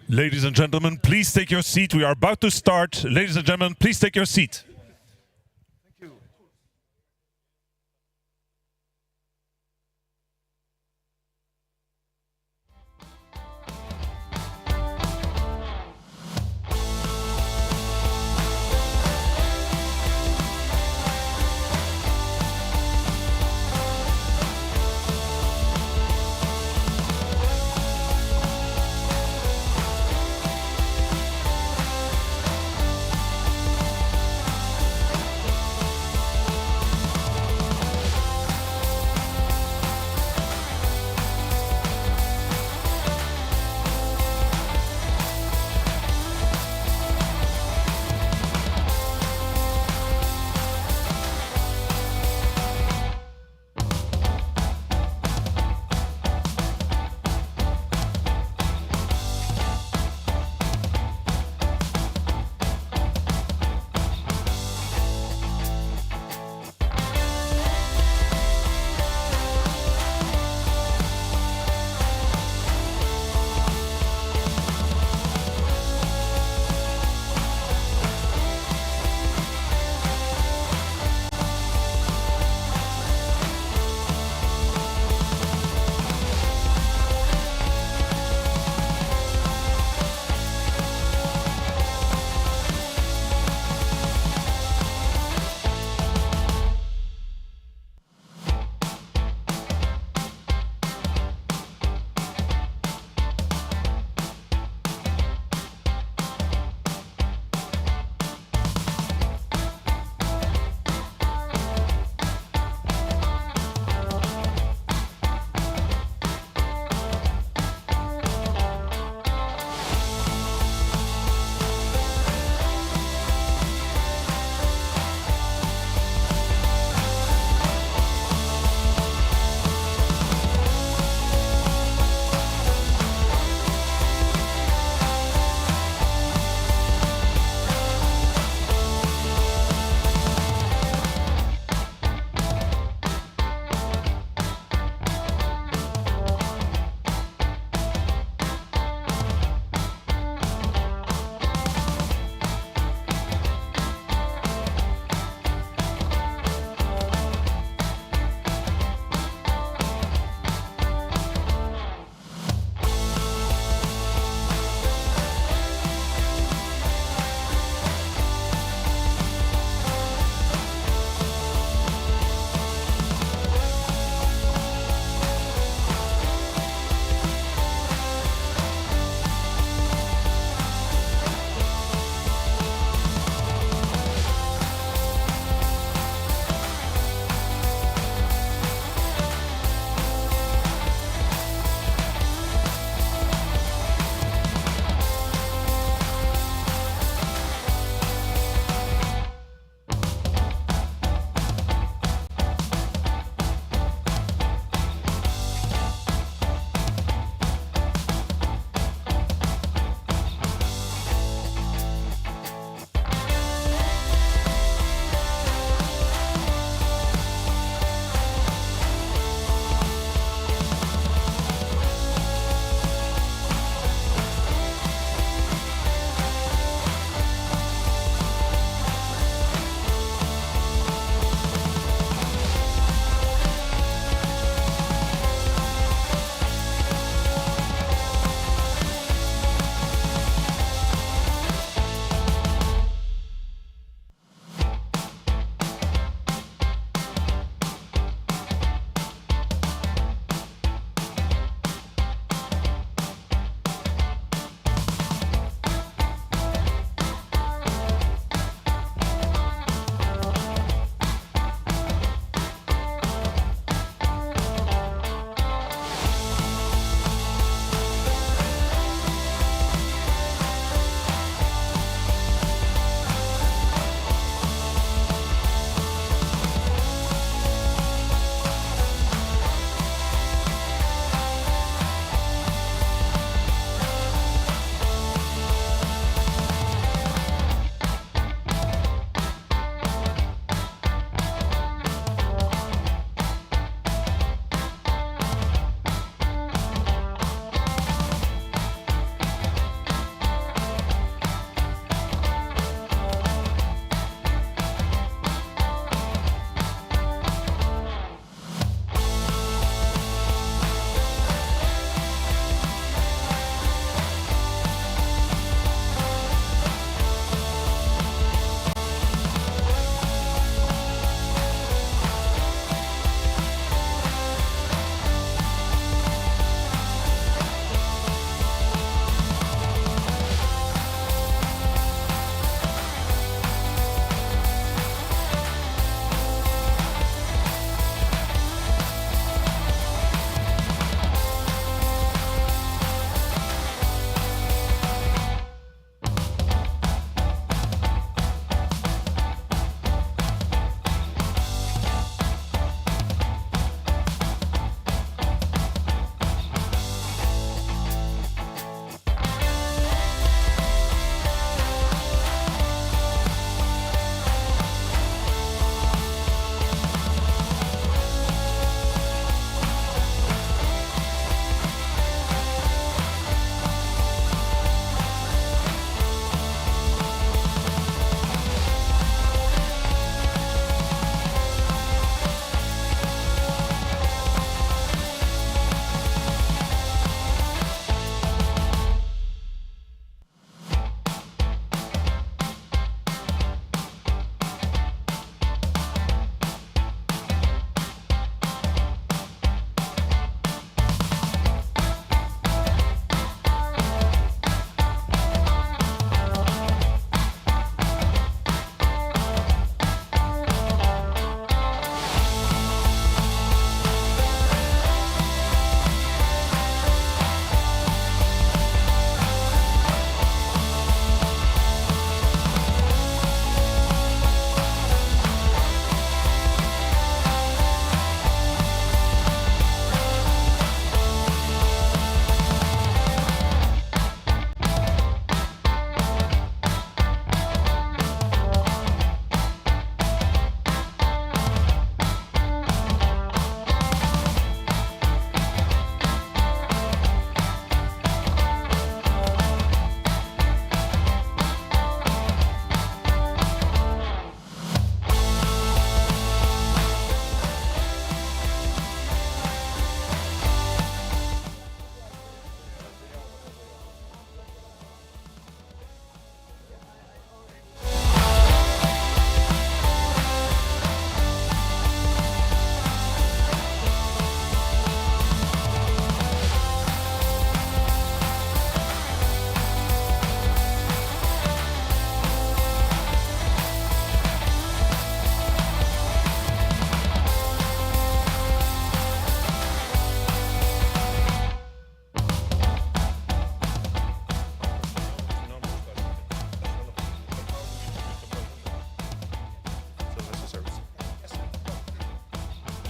Ladies and gentlemen, please take your seat. We are about to start. Ladies and gentlemen, please take your seat.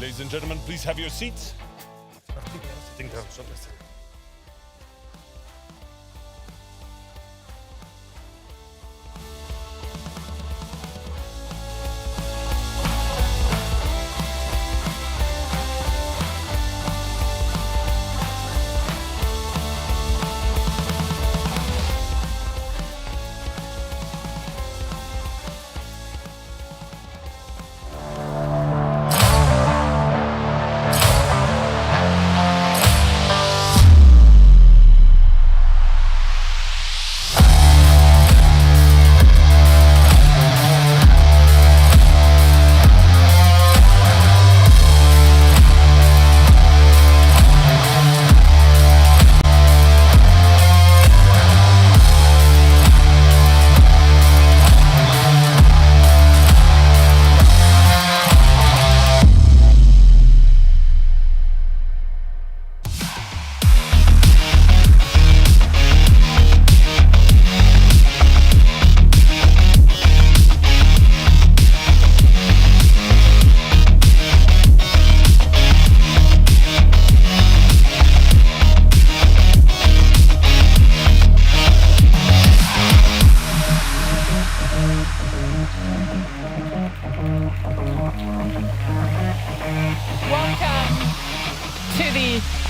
Ladies and gentlemen, please have your seats. Sitting down.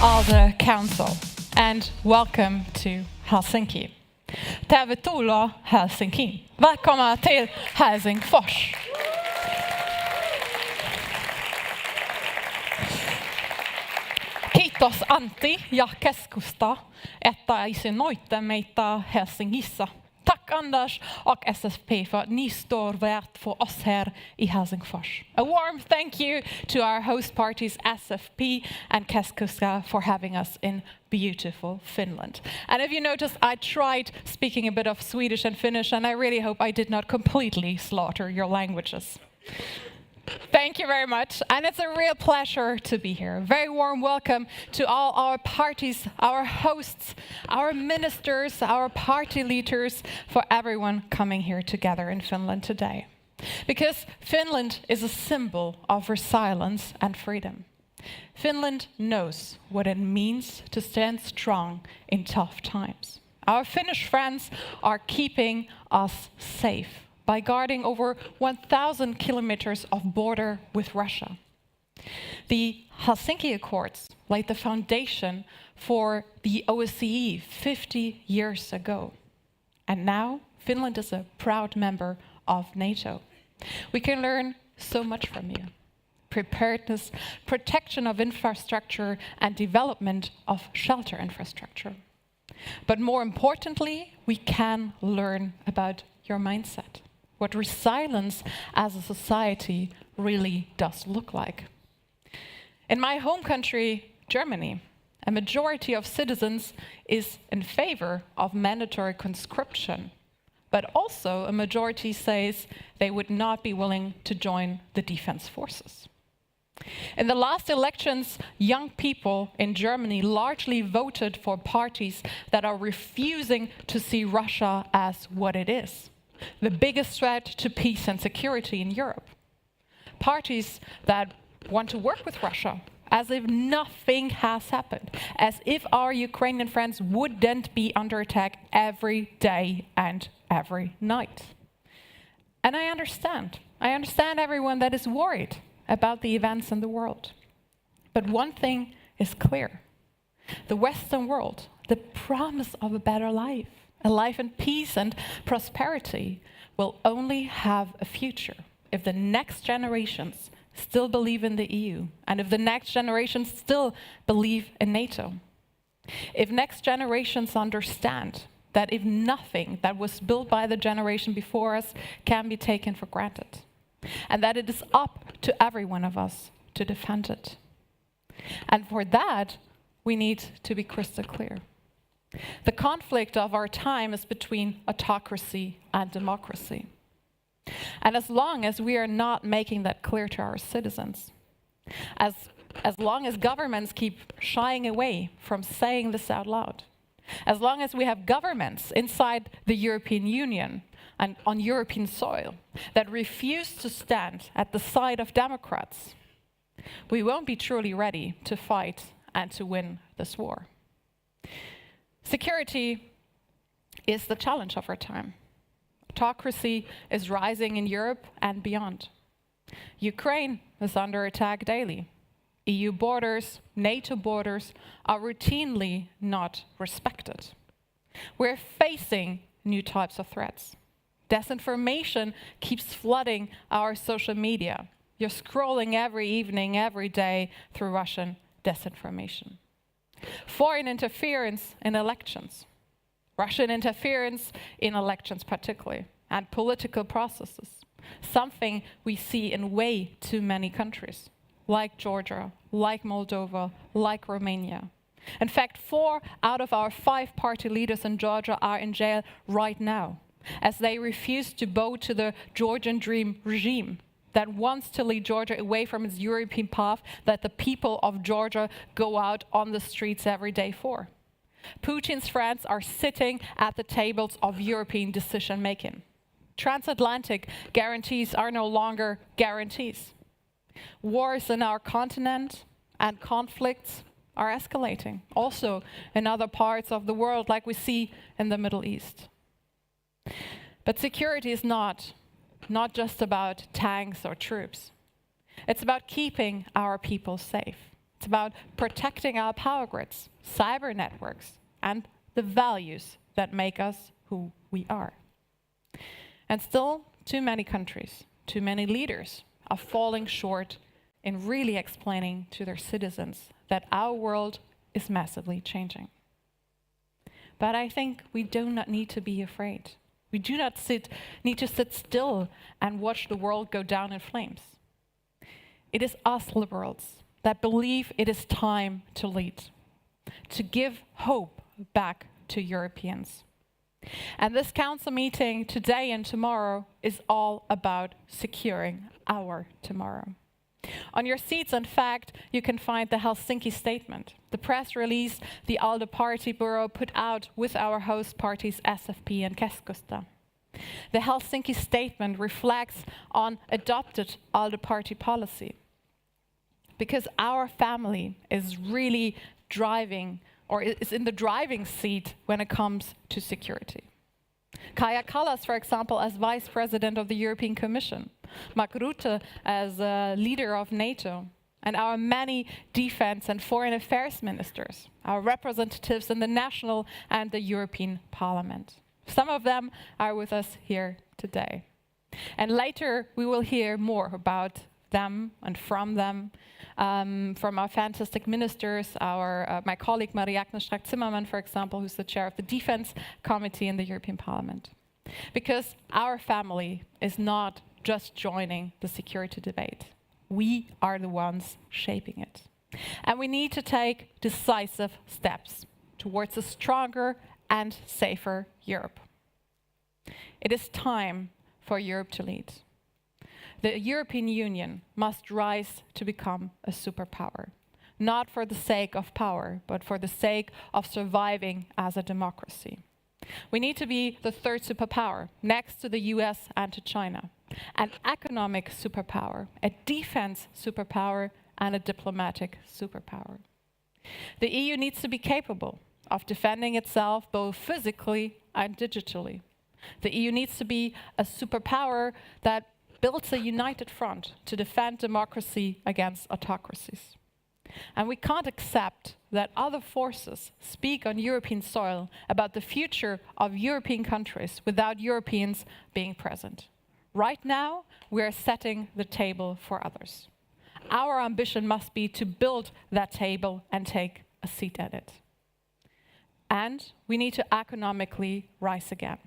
ALDE Council, and welcome to Helsinki. Tervetuloa Helsinki. Välkomna till Helsingfors. Kiitos Antti ja Keskusta, että isännöitte meitä Helsingissä. Tack Anders och SFP för att ni står värd för oss här i Helsingfors. A warm thank you to our host parties SFP and Keskusta for having us in beautiful Finland. And if you notice, I tried speaking a bit of Swedish and Finnish, and I really hope I did not completely slaughter your languages. Thank you very much, and it's a real pleasure to be here. A very warm welcome to all our parties, our hosts, our ministers, our party leaders, for everyone coming here together in Finland today. Because Finland is a symbol of resilience and freedom. Finland knows what it means to stand strong in tough times. Our Finnish friends are keeping us safe by guarding over 1,000 kilometers of border with Russia. The Helsinki Accords laid the foundation for the OSCE 50 years ago. And now Finland is a proud member of NATO. We can learn so much from you. Preparedness, protection of infrastructure, and development of shelter infrastructure. But more importantly, we can learn about your mindset. What resilience as a society really does look like. In my home country, Germany, a majority of citizens is in favor of mandatory conscription, but also a majority says they would not be willing to join the defense forces. In the last elections, young people in Germany largely voted for parties that are refusing to see Russia as what it is, the biggest threat to peace and security in Europe. Parties that want to work with Russia as if nothing has happened, as if our Ukrainian friends wouldn't be under attack every day and every night. And I understand everyone that is worried about the events in the world. But one thing is clear. The Western world, the promise of a better life, a life in peace and prosperity, will only have a future if the next generations still believe in the EU, and if the next generations still believe in NATO. If next generations understand that if nothing that was built by the generation before us can be taken for granted, and that it is up to every one of us to defend it. And for that, we need to be crystal clear. The conflict of our time is between autocracy and democracy. And as long as we are not making that clear to our citizens, as long as governments keep shying away from saying this out loud, as long as we have governments inside the European Union and on European soil that refuse to stand at the side of democrats, we won't be truly ready to fight and to win this war. Security is the challenge of our time. Autocracy is rising in Europe and beyond. Ukraine is under attack daily. EU borders, NATO borders are routinely not respected. We're facing new types of threats. Disinformation keeps flooding our social media. You're scrolling every evening, every day through Russian disinformation. Foreign interference in elections. Russian interference in elections particularly, and political processes. Something we see in way too many countries, like Georgia, like Moldova, like Romania. In fact, 4 out of our 5 party leaders in Georgia are in jail right now, as they refuse to bow to the Georgian Dream regime that wants to lead Georgia away from its European path that the people of Georgia go out on the streets every day for. Putin's friends are sitting at the tables of European decision-making. Transatlantic guarantees are no longer guarantees. Wars in our continent and conflicts are escalating, also in other parts of the world, like we see in the Middle East. But security is not just about tanks or troops. It's about keeping our people safe. It's about protecting our power grids, cyber networks, and the values that make us who we are. And still, too many countries, too many leaders are falling short in really explaining to their citizens that our world is massively changing. But I think we do not need to be afraid. We do not need to sit still and watch the world go down in flames. It is us liberals that believe it is time to lead, to give hope back to Europeans. And this council meeting today and tomorrow is all about securing our tomorrow. On your seats, in fact, you can find the Helsinki statement, the press release the ALDE party bureau put out with our host parties SFP and Keskusta. The Helsinki statement reflects on adopted ALDE party policy, because our family is really driving, or is in the driving seat when it comes to security. Kaja Kallas, for example, as Vice President of the European Commission, Mark Rutte as leader of NATO, and our many defense and foreign affairs ministers, our representatives in the national and the European Parliament. Some of them are with us here today. And later we will hear more about them and from them, from our fantastic ministers, my colleague Marie-Agnes Strack-Zimmermann, for example, who's the chair of the Defense Committee in the European Parliament. Because our family is not just joining the security debate. We are the ones shaping it. And we need to take decisive steps towards a stronger and safer Europe. It is time for Europe to lead. The European Union must rise to become a superpower, not for the sake of power, but for the sake of surviving as a democracy. We need to be the third superpower, next to the US and to China, an economic superpower, a defense superpower, and a diplomatic superpower. The EU needs to be capable of defending itself both physically and digitally. The EU needs to be a superpower that builds a united front to defend democracy against autocracies. And we can't accept that other forces speak on European soil about the future of European countries without Europeans being present. Right now, we are setting the table for others. Our ambition must be to build that table and take a seat at it. And we need to economically rise again.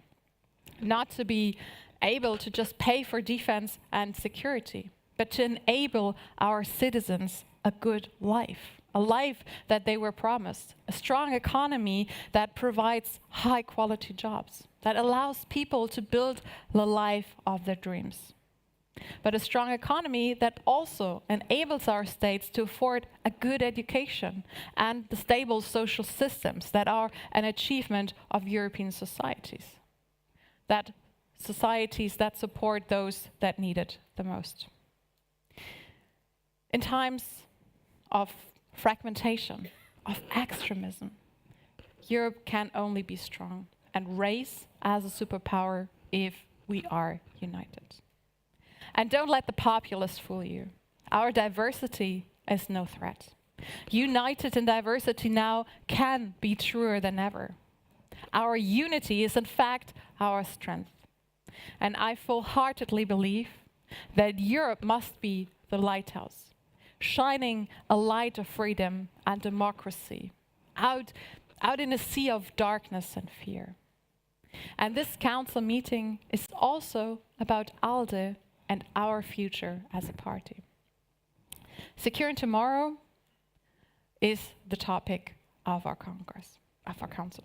Not to be able to just pay for defense and security, but to enable our citizens a good life, a life that they were promised, a strong economy that provides high-quality jobs, that allows people to build the life of their dreams. But a strong economy that also enables our states to afford a good education and the stable social systems that are an achievement of European societies. That societies that support those that need it the most. In times of fragmentation, of extremism, Europe can only be strong and rise as a superpower if we are united. And don't let the populists fool you. Our diversity is no threat. United in diversity now can be truer than ever. Our unity is in fact our strength. And I full-heartedly believe that Europe must be the lighthouse, shining a light of freedom and democracy out in a sea of darkness and fear. And this council meeting is also about ALDE and our future as a party. Securing tomorrow is the topic of our council.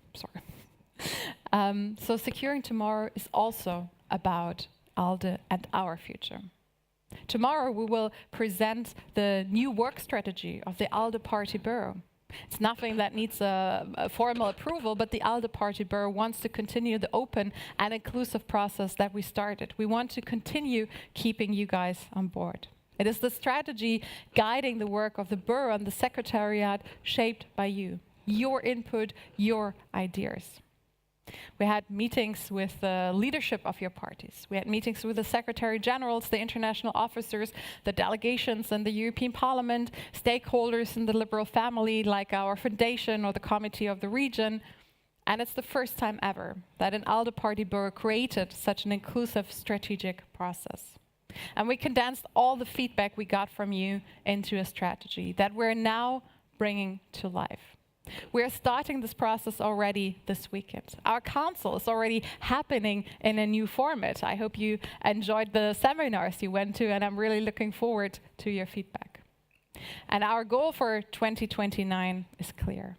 So securing tomorrow is also about ALDE and our future. Tomorrow we will present the new work strategy of the ALDE Party Bureau. It's nothing that needs a formal approval, but the ALDE Party Bureau wants to continue the open and inclusive process that we started. We want to continue keeping you guys on board. It is the strategy guiding the work of the Bureau and the Secretariat shaped by you, your input, your ideas. We had meetings with the leadership of your parties. We had meetings with the Secretary Generals, the international officers, the delegations in the European Parliament, stakeholders in the liberal family like our foundation or the Committee of the Region. And it's the first time ever that an ALDE Party Bureau created such an inclusive strategic process. And we condensed all the feedback we got from you into a strategy that we're now bringing to life. We're starting this process already this weekend. Our council is already happening in a new format. I hope you enjoyed the seminars you went to, and I'm really looking forward to your feedback. And our goal for 2029 is clear.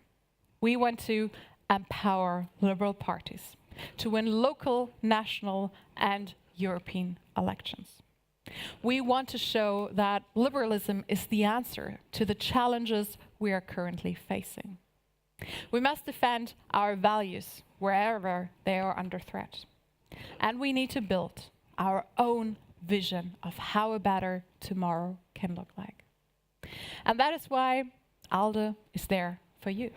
We want to empower liberal parties to win local, national, and European elections. We want to show that liberalism is the answer to the challenges we are currently facing. We must defend our values wherever they are under threat. And we need to build our own vision of how a better tomorrow can look like. And that is why ALDE is there for you.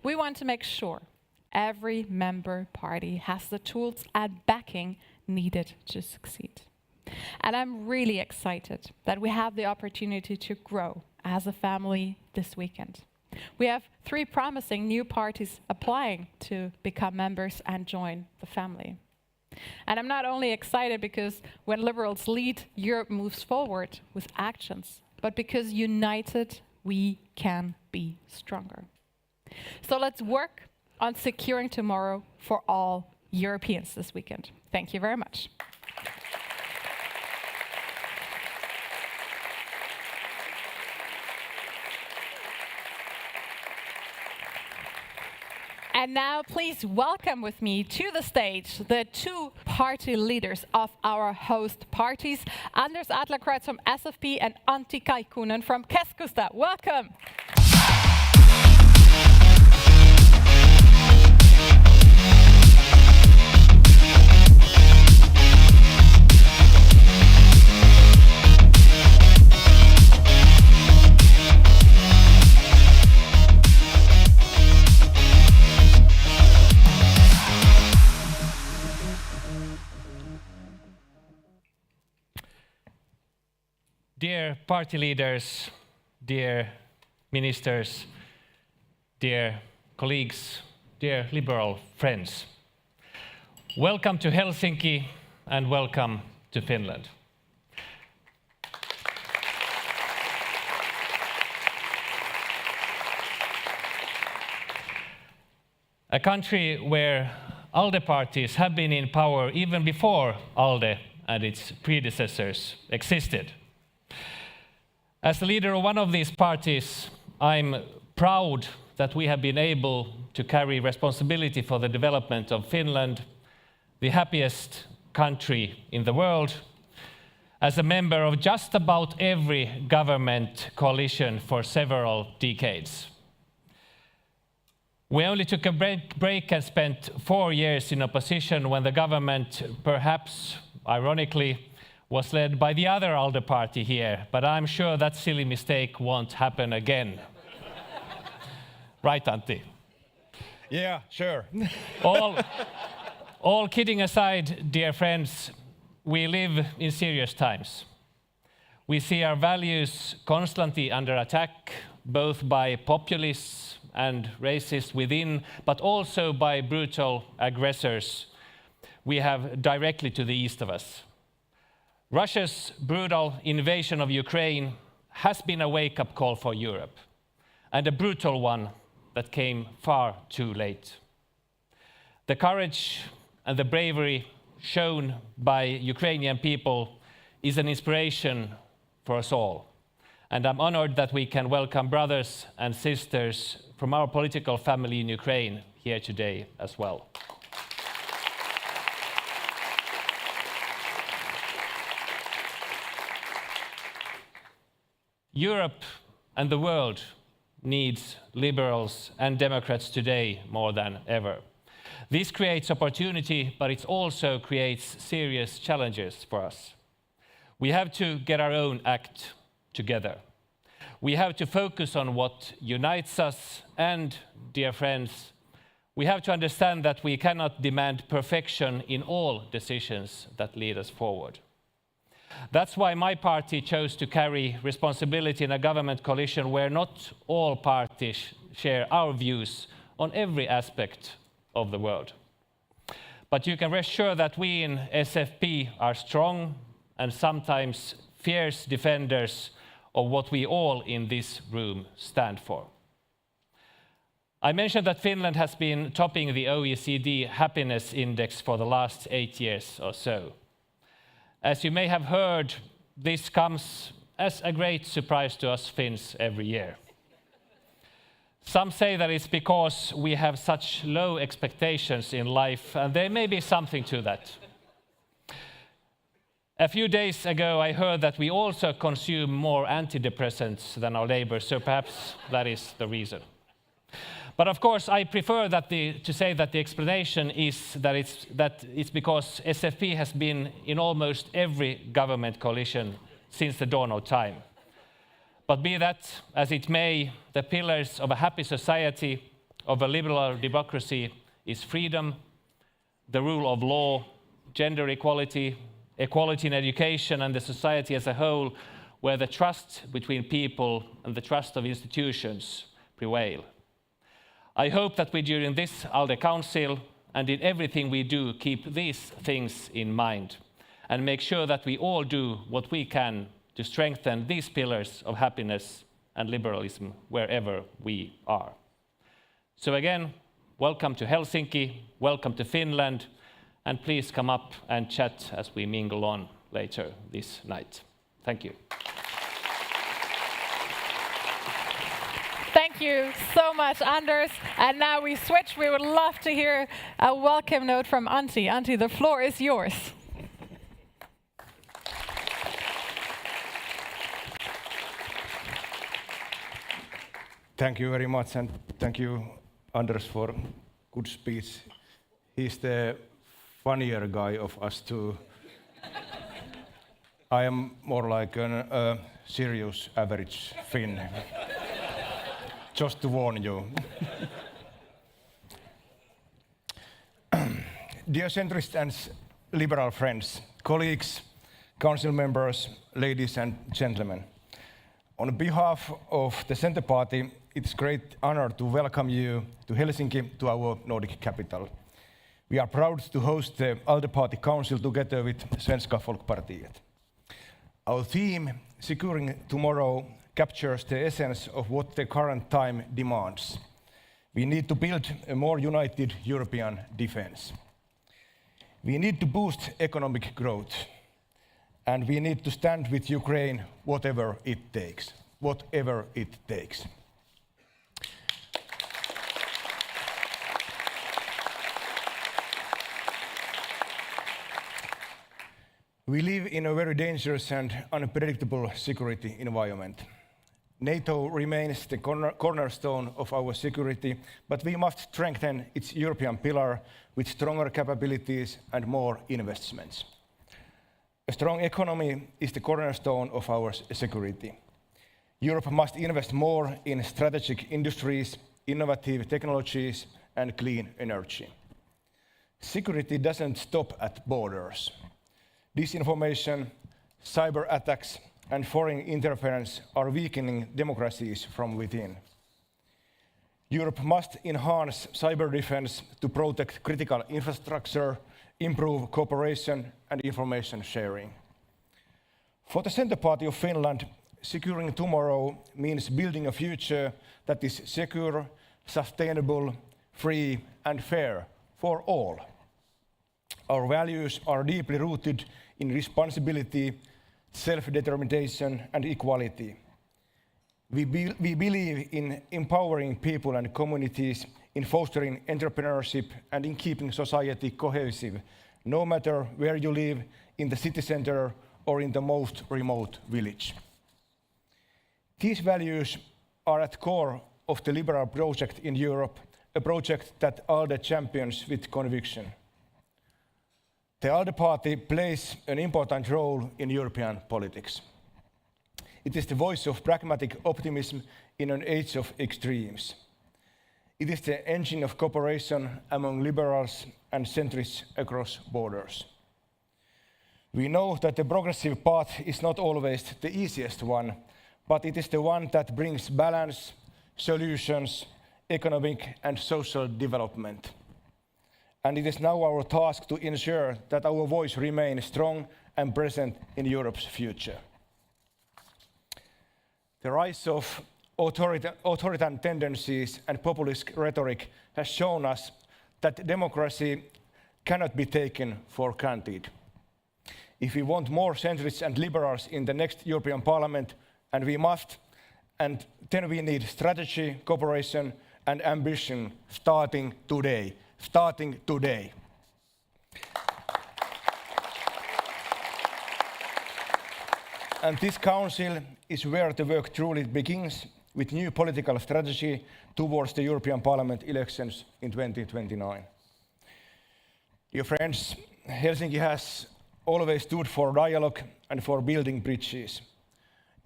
We want to make sure every member party has the tools and backing needed to succeed. And I'm really excited that we have the opportunity to grow as a family this weekend. We have 3 promising new parties applying to become members and join the family. And I'm not only excited because when liberals lead, Europe moves forward with actions, but because united, we can be stronger. So let's work on securing tomorrow for all Europeans this weekend. Thank you very much. And now please welcome with me to the stage the 2 party leaders of our host parties, Adlercreutz from SFP and Antti Kaikkonen from Keskusta. Welcome. Dear party leaders, dear ministers, dear colleagues, dear liberal friends, welcome to Helsinki and welcome to Finland. A country where ALDE parties have been in power even before ALDE and its predecessors existed. As the leader of one of these parties, I'm proud that we have been able to carry responsibility for the development of Finland, the happiest country in the world, as a member of just about every government coalition for several decades. We only took a break and spent 4 years in opposition when the government, perhaps ironically, was led by the other ALDE party here, but I'm sure that silly mistake won't happen again. Right, Antti? Yeah, sure. All kidding aside, dear friends, we live in serious times. We see our values constantly under attack, both by populists and racists within, but also by brutal aggressors we have directly to the east of us. Russia's brutal invasion of Ukraine has been a wake-up call for Europe, and a brutal one that came far too late. The courage and the bravery shown by Ukrainian people is an inspiration for us all. And I'm honored that we can welcome brothers and sisters from our political family in Ukraine here today as well. Europe and the world needs liberals and Democrats today more than ever. This creates opportunity, but it also creates serious challenges for us. We have to get our own act together. We have to focus on what unites us, and, dear friends, we have to understand that we cannot demand perfection in all decisions that lead us forward. That's why my party chose to carry responsibility in a government coalition where not all parties share our views on every aspect of the world. But you can rest sure that we in SFP are strong and sometimes fierce defenders of what we all in this room stand for. I mentioned that Finland has been topping the OECD happiness index for the last 8 years or so. As you may have heard, this comes as a great surprise to us Finns every year. Some say that it's because we have such low expectations in life, and there may be something to that. A few days ago, I heard that we also consume more antidepressants than our neighbors, so perhaps that is the reason. But of course, I prefer to say that the explanation is that it's because SFP has been in almost every government coalition since the dawn of time. But be that as it may, the pillars of a happy society, of a liberal democracy, is freedom, the rule of law, gender equality, equality in education, and the society as a whole, where the trust between people and the trust of institutions prevail. I hope that we, during this ALDE Council and in everything we do, keep these things in mind and make sure that we all do what we can to strengthen these pillars of happiness and liberalism wherever we are. So again, welcome to Helsinki, welcome to Finland, and please come up and chat as we mingle on later this night. Thank you. Thank you so much, Anders. And now we switch. We would love to hear a welcome note from Antti. Antti, the floor is yours. Thank you very much, and thank you, Anders, for good speech. He's the funnier guy of us two. I am more like a serious average Finn. Just to warn you. Dear centrist and liberal friends, colleagues, council members, ladies and gentlemen. On behalf of the Centre Party, it's a great honor to welcome you to Helsinki, to our Nordic capital. We are proud to host the ALDE Party Council together with Svenska Folkpartiet. Our theme, Securing Tomorrow, captures the essence of what the current time demands. We need to build a more united European defense. We need to boost economic growth. And we need to stand with Ukraine whatever it takes. Whatever it takes. We live in a very dangerous and unpredictable security environment. NATO remains the cornerstone of our security, but we must strengthen its European pillar with stronger capabilities and more investments. A strong economy is the cornerstone of our security. Europe must invest more in strategic industries, innovative technologies, and clean energy. Security doesn't stop at borders. Disinformation, cyber attacks, and foreign interference are weakening democracies from within. Europe must enhance cyber defense to protect critical infrastructure, improve cooperation and information sharing. For the Centre Party of Finland, securing tomorrow means building a future that is secure, sustainable, free and fair for all. Our values are deeply rooted in responsibility, self-determination and equality. We believe in empowering people and communities, in fostering entrepreneurship and in keeping society cohesive, no matter where you live, in the city centre or in the most remote village. These values are at the core of the liberal project in Europe, a project that ALDE champions with conviction. The ALDE party plays an important role in European politics. It is the voice of pragmatic optimism in an age of extremes. It is the engine of cooperation among liberals and centrists across borders. We know that the progressive path is not always the easiest one, but it is the one that brings balance, solutions, economic and social development. And it is now our task to ensure that our voice remains strong and present in Europe's future. The rise of authoritarian tendencies and populist rhetoric has shown us that democracy cannot be taken for granted. If we want more centrists and liberals in the next European Parliament, and we must, and then we need strategy, cooperation and ambition starting today. Starting today. And this council is where the work truly begins, with new political strategy towards the European Parliament elections in 2029. Dear friends, Helsinki has always stood for dialogue and for building bridges.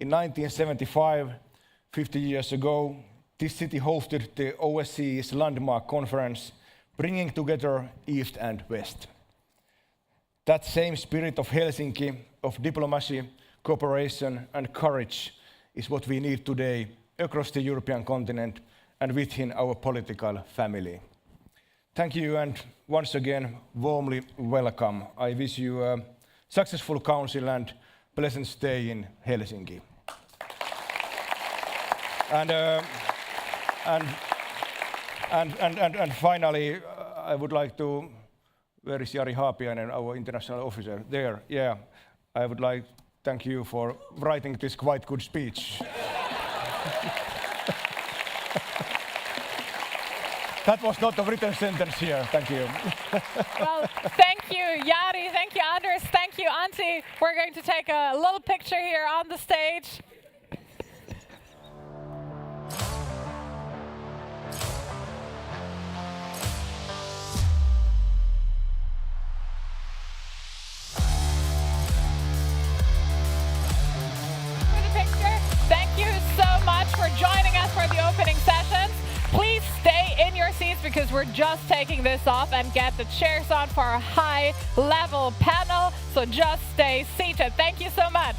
In 1975, 50 years ago, this city hosted the OSCE's landmark conference, bringing together East and West. That same spirit of Helsinki, of diplomacy, cooperation and courage is what we need today across the European continent and within our political family. Thank you and once again, warmly welcome. I wish you a successful council and pleasant stay in Helsinki. And finally, I would like to, where is Jari Haapiainen, our international officer? There, yeah. I would like to thank you for writing this quite good speech. That was not a written sentence here, thank you. Well, thank you, Jari, thank you, Anders, thank you, Antti. We're going to take a little picture here on the stage. Thank you so much for joining us for the opening sessions. Please stay in your seats because we're just taking this off and get the chairs on for a high-level panel. So just stay seated. Thank you so much.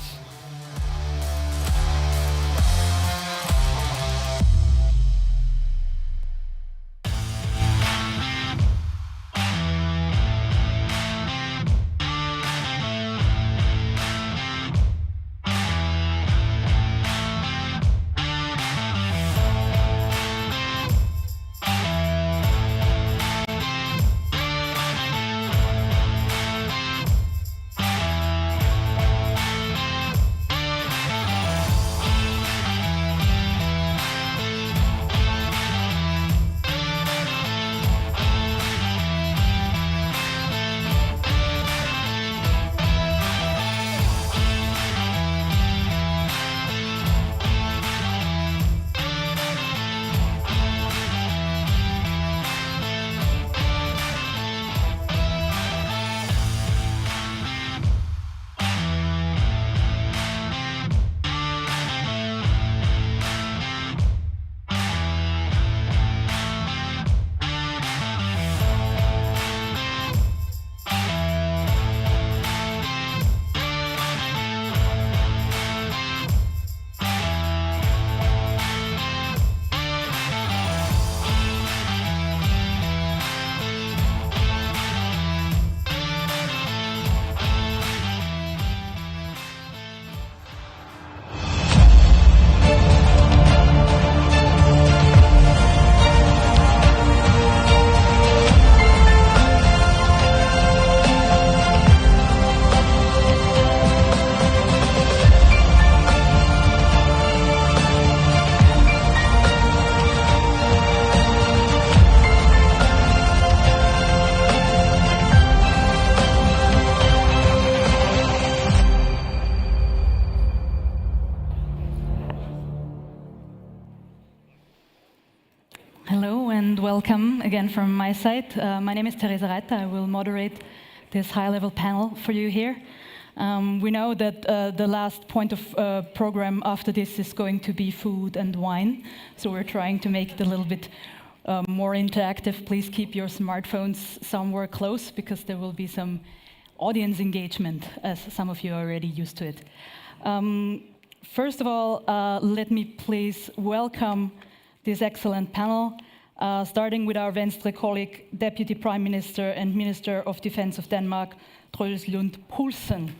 Hello and welcome again from my side. My name is Teresa Reiter. I will moderate this high-level panel for you here. We know that the last point of program after this is going to be food and wine, so we're trying to make it a little bit more interactive. Please keep your smartphones somewhere close because there will be some audience engagement, as some of you are already used to it. First of all, let me please welcome this excellent panel, starting with our Venstre colleague, Deputy Prime Minister and Minister of Defense of Denmark, Troels Lund Poulsen.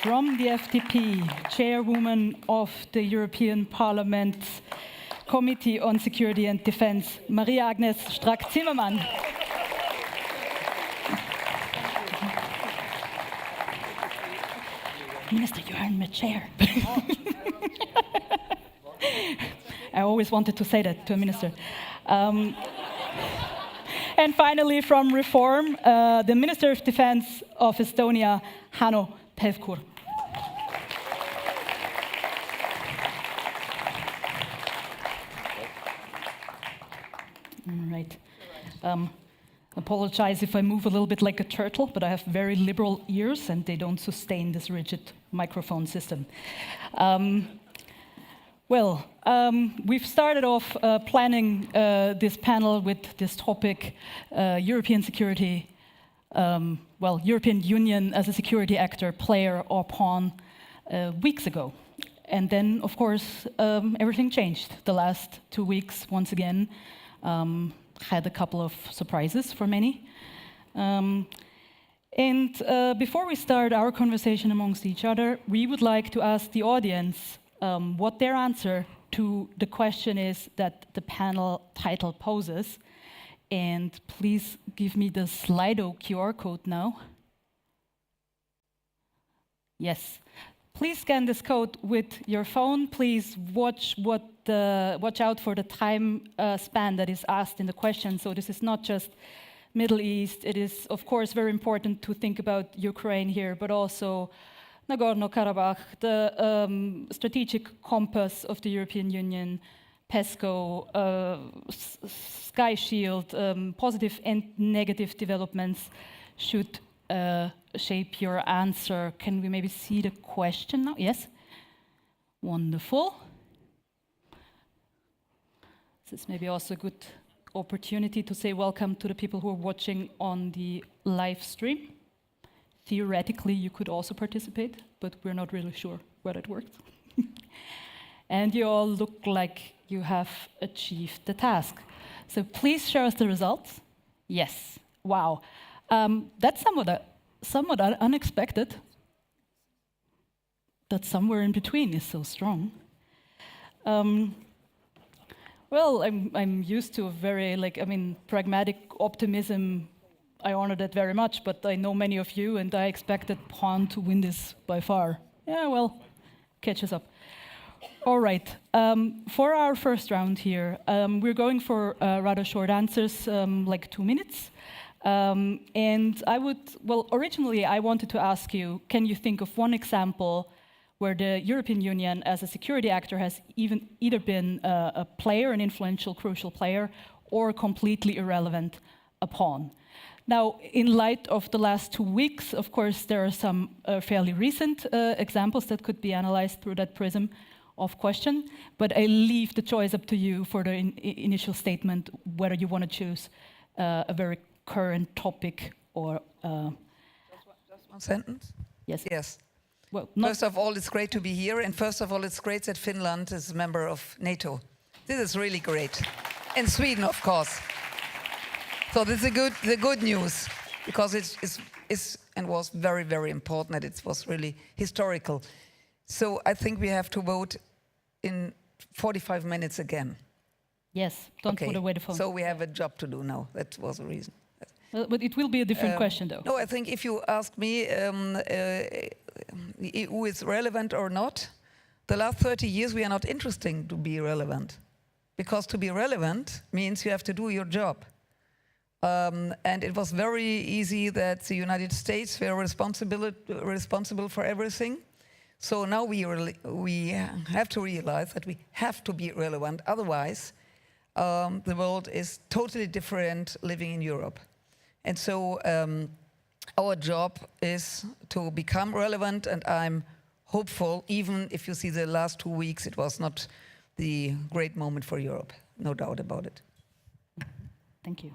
From the FDP, Chairwoman of the European Parliament's Committee on Security and Defense, Marie-Agnes Strack-Zimmermann. Minister, you are in my chair. I always wanted to say that to a minister. And finally, from Reform, the Minister of Defense of Estonia, Hanno, Pevkur. All right. Apologize if I move a little bit like a turtle, but I have very liberal ears and they don't sustain this rigid microphone system. We've started off planning this panel with this topic, European security, European Union as a security actor, player or pawn, weeks ago. And then, of course, everything changed. The last 2 weeks, once again, had a couple of surprises for many. Before we start our conversation amongst each other, we would like to ask the audience what their answer to the question is that the panel title poses. And please give me the Slido QR code now. Yes. Please scan this code with your phone. Please watch out for the time span that is asked in the question. So this is not just Middle East. It is, of course, very important to think about Ukraine here, but also Nagorno-Karabakh, the strategic compass of the European Union, PESCO, Sky Shield, positive and negative developments should shape your answer. Can we maybe see the question now? Yes? Wonderful. This is maybe also a good opportunity to say welcome to the people who are watching on the live stream. Theoretically, you could also participate, but we're not really sure whether it works. And you all look like you have achieved the task. So please show us the results. Yes. Wow. That's somewhat unexpected. That somewhere in between is so strong. I'm used to a very, pragmatic optimism. I honor that very much, but I know many of you, and I expected pawn to win this by far. Yeah, well, catch us up. All right. For our first round here, we're going for rather short answers, like 2 minutes. And originally I wanted to ask you, can you think of one example where the European Union as a security actor has either been a player, an influential, crucial player, or completely irrelevant, a pawn? Now, in light of the last 2 weeks, of course, there are some fairly recent examples that could be analyzed through that prism of question, but I leave the choice up to you for the initial statement, whether you want to choose a very current topic or... Just one sentence? Yes. Yes. Well, first of all, it's great to be here, and first of all, it's great that Finland is a member of NATO. This is really great. And Sweden, of course. So this is the good news, because it is and was very, very important, and it was really historical. So I think we have to vote in 45 minutes again. Yes, don't put away the phone. So we have a job to do now. That was the reason. But it will be a different question, though. No, I think if you ask me who is relevant or not, the last 30 years we are not interesting to be relevant. Because to be relevant means you have to do your job. And it was very easy that the United States were responsible for everything. So now we have to realize that we have to be relevant. Otherwise, the world is totally different living in Europe. And so our job is to become relevant, and I'm hopeful, even if you see the last 2 weeks, it was not the great moment for Europe, no doubt about it. Thank you.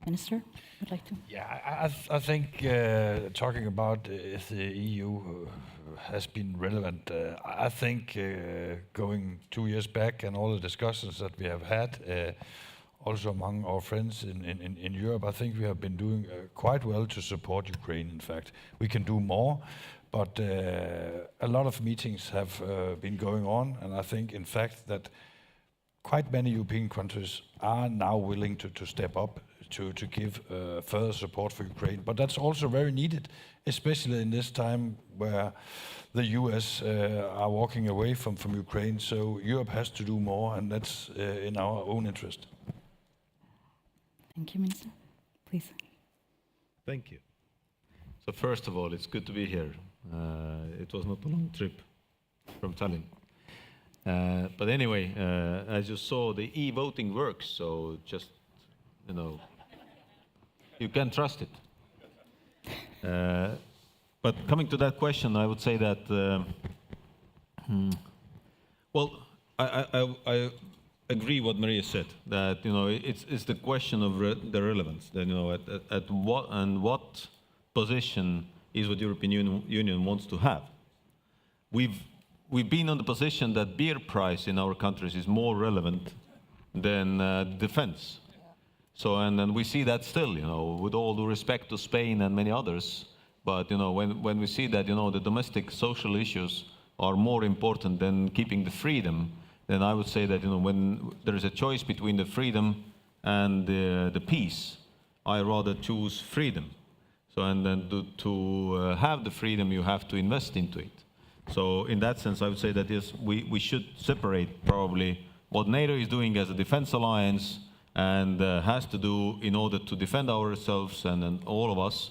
Minister, would like to? Yeah, I think talking about if the EU has been relevant, I think going 2 years back and all the discussions that we have had, also among our friends in Europe, I think we have been doing quite well to support Ukraine, in fact. We can do more, but a lot of meetings have been going on, and I think, in fact, that quite many European countries are now willing to step up to give further support for Ukraine. But that's also very needed, especially in this time where the US are walking away from Ukraine. So Europe has to do more, and that's in our own interest. Thank you, Minister. Please. Thank you. So first of all, it's good to be here. It was not a long trip from Tallinn. But anyway, as you saw, the e-voting works, so just, you know, you can trust it. But coming to that question, I would say that, well, I agree what Maria said, that, you know, it's the question of the relevance, that, you know, at what position is what European Union wants to have. We've been on the position that beer price in our countries is more relevant than defense. So, and then we see that still, you know, with all due respect to Spain and many others, but, you know, when we see that, you know, the domestic social issues are more important than keeping the freedom, then I would say that, you know, when there is a choice between the freedom and the peace, I rather choose freedom. So, and then to have the freedom, you have to invest into it. So in that sense, I would say that yes, we should separate probably what NATO is doing as a defense alliance and has to do in order to defend ourselves and all of us,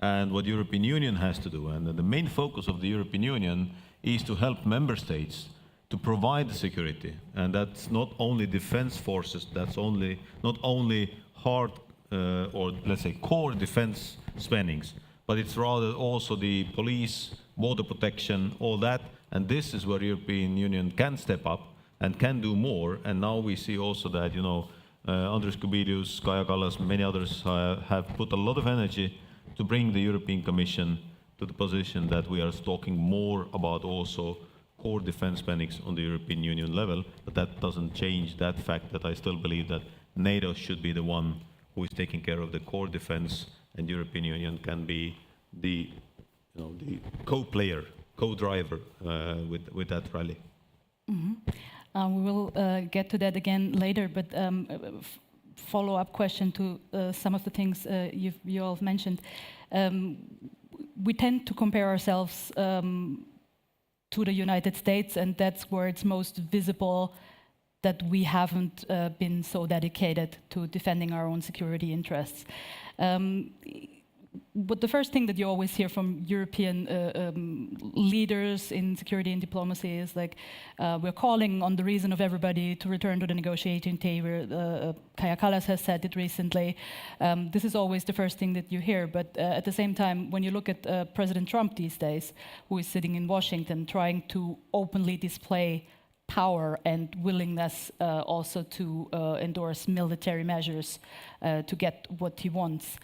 and what European Union has to do. And the main focus of the European Union is to help member states to provide the security. And that's not only defense forces, that's not only hard or let's say core defense spendings, but it's rather also the police, border protection, all that. And this is where European Union can step up and can do more. And now we see also that, you know, Andris Kubilius, Kaja Kallas, many others have put a lot of energy to bring the European Commission to the position that we are talking more about also core defense spendings on the European Union level. But that doesn't change that fact that I still believe that NATO should be the one who is taking care of the core defense, and European Union can be the, you know, the co-player, co-driver with that rally. Mm-hmm. We will get to that again later, but follow-up question to some of the things you all have mentioned. We tend to compare ourselves to the United States, and that's where it's most visible that we haven't been so dedicated to defending our own security interests. But the first thing that you always hear from European leaders in security and diplomacy is like, we're calling on the reason of everybody to return to the negotiating table. Kaja Kallas has said it recently. This is always the first thing that you hear. But at the same time, when you look at President Trump these days, who is sitting in Washington trying to openly display power and willingness also to endorse military measures to get what he wants.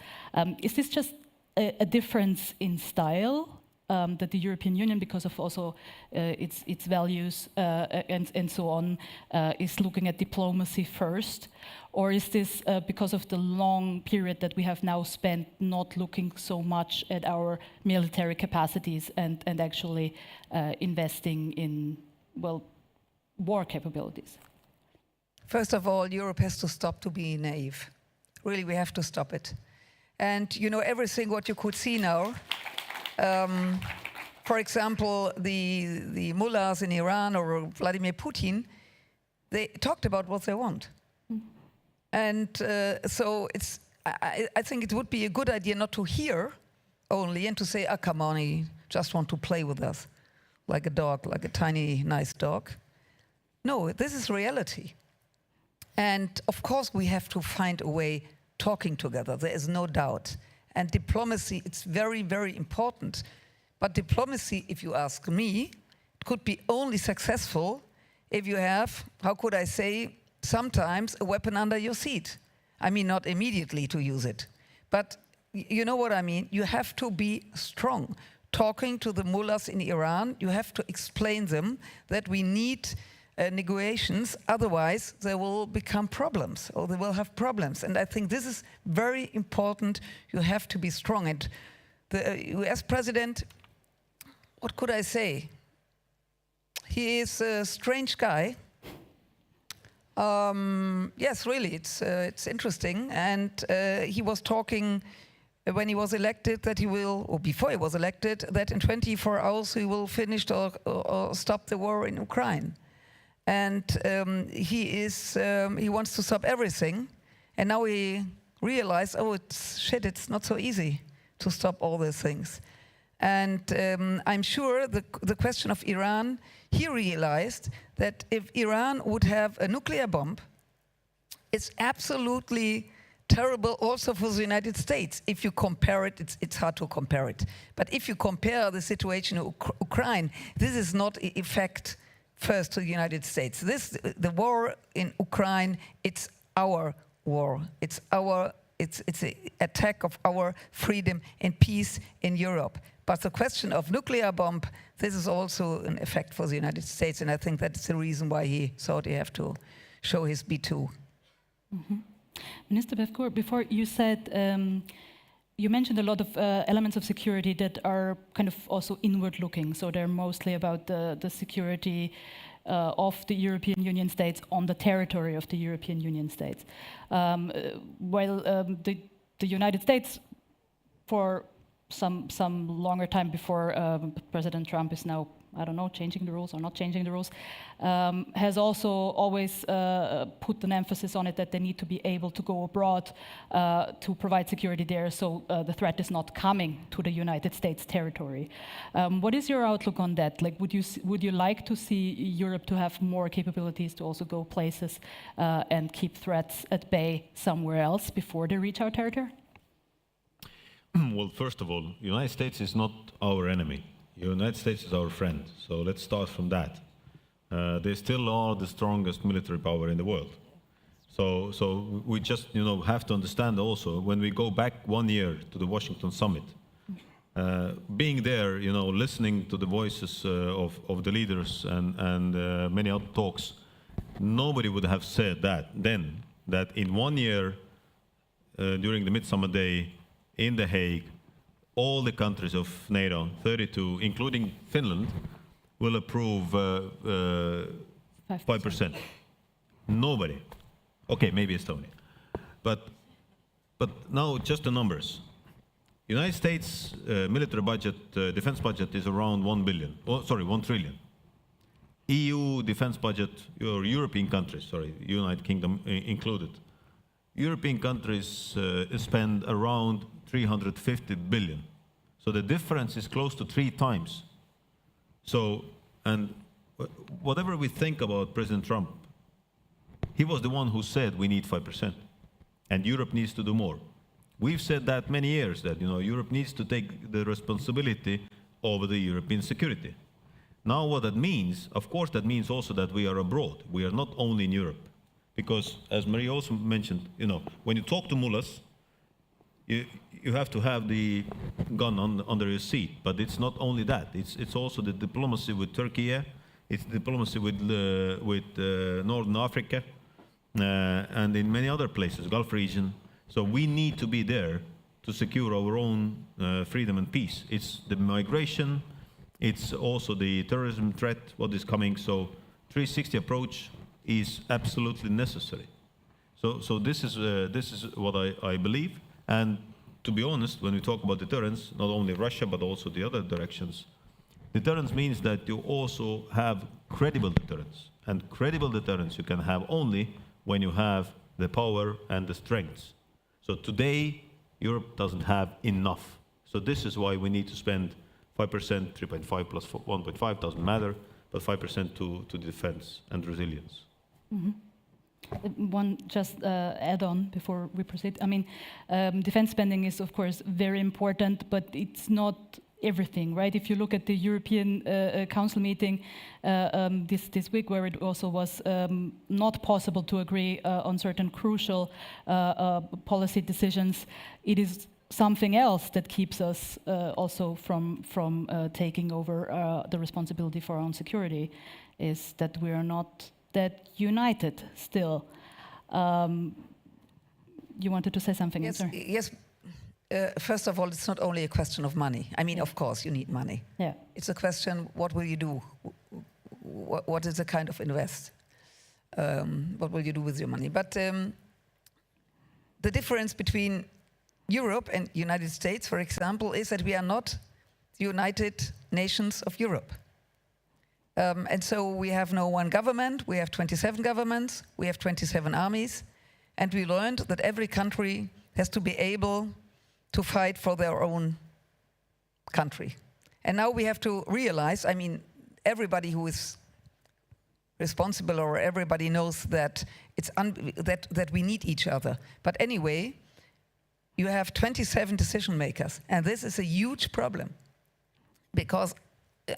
Is this just a difference in style that the European Union, because of also its values and so on, is looking at diplomacy first? Or is this because of the long period that we have now spent not looking so much at our military capacities and actually investing in, well, war capabilities? First of all, Europe has to stop to be naive. Really, we have to stop it. And you know, everything what you could see now, for example, the mullahs in Iran or Vladimir Putin, they talked about what they want. And so it's, I think it would be a good idea not to hear only and to say, come on, he just want to play with us. like a dog, like a tiny, nice dog. No, this is reality. And of course, we have to find a way talking together. There is no doubt. And diplomacy, it's very, very important. But diplomacy, if you ask me, it could be only successful if you have, how could I say, sometimes a weapon under your seat. I mean, not immediately to use it. But you know what I mean? You have to be strong. Talking to the mullahs in Iran, you have to explain them that we need negotiations, otherwise there will become problems, or they will have problems. And I think this is very important. You have to be strong. And the US president, what could I say? He is a strange guy. Yes, really, it's interesting. And he was talking when he was elected that he will, or before he was elected, that in 24 hours he will finish or stop the war in Ukraine. And he wants to stop everything. And now he realized, oh, it's not so easy to stop all these things. And I'm sure the question of Iran, he realized that if Iran would have a nuclear bomb, it's absolutely terrible also for the United States. If you compare it, it's hard to compare it. But if you compare the situation in Ukraine, this is not an effect first to the United States. The war in Ukraine, it's our war. It's an attack of our freedom and peace in Europe. But the question of nuclear bomb, this is also an effect for the United States, and I think that's the reason why he thought he have to show his B2. Mm-hmm. Minister Pevkur, before you said, you mentioned a lot of elements of security that are kind of also inward-looking, so they're mostly about the security of the European Union states on the territory of the European Union states. While the United States, for some longer time before President Trump is now, I don't know, changing the rules or not changing the rules, has also always put an emphasis on it that they need to be able to go abroad to provide security there, so the threat is not coming to the United States territory. What is your outlook on that? Like, would you like to see Europe to have more capabilities to also go places and keep threats at bay somewhere else before they reach our territory? Well, first of all, the United States is not our enemy. The United States is our friend, so let's start from that. They still are the strongest military power in the world. So we just, have to understand also, when we go back 1 year to the Washington summit, being there, listening to the voices of the leaders and many other talks, nobody would have said that in 1 year, during the Midsummer Day in The Hague, all the countries of NATO, 32, including Finland, will approve 5%. Nobody. Okay, maybe Estonia. But now just the numbers. United States military budget, defense budget is around 1 trillion. EU defense budget, or European countries, United Kingdom included. European countries spend around 350 billion. So the difference is close to 3 times. So, and whatever we think about President Trump, he was the one who said we need 5%, and Europe needs to do more. We've said that many years, that Europe needs to take the responsibility over the European security. Now what that means, of course that means also that we are abroad. We are not only in Europe. Because, as Marie also mentioned, when you talk to mullahs, you have to have the gun under your seat. But it's not only that. It's also the diplomacy with Turkey. It's diplomacy with Northern Africa and in many other places, Gulf region. So we need to be there to secure our own freedom and peace. It's the migration. It's also the terrorism threat, what is coming. So 360 approach is absolutely necessary. So this is what I believe. And to be honest, when we talk about deterrence, not only Russia but also the other directions, deterrence means that you also have credible deterrence. And credible deterrence you can have only when you have the power and the strengths. So today, Europe doesn't have enough. So this is why we need to spend 5%, 3.5 plus 1.5 doesn't matter, but 5% to defense and resilience. One just add-on before we proceed. I mean, defense spending is of course very important, but it's not everything, right? If you look at the European Council meeting this week, where it also was not possible to agree on certain crucial policy decisions, it is something else that keeps us also from taking over the responsibility for our own security, is that we are not that united still. You wanted to say something? Yes, Sorry. yes. First of all, it's not only a question of money. I mean, of course, you need money. Yeah. It's a question, what will you do? What is the kind of invest? What will you do with your money? But the difference between Europe and United States, for example, is that we are not the United Nations of Europe. And so we have no one government, we have 27 governments, we have 27 armies, and we learned that every country has to be able to fight for their own country. And now we have to realize, I mean, everybody who is responsible or everybody knows that that we need each other. But anyway, you have 27 decision makers, and this is a huge problem. Because,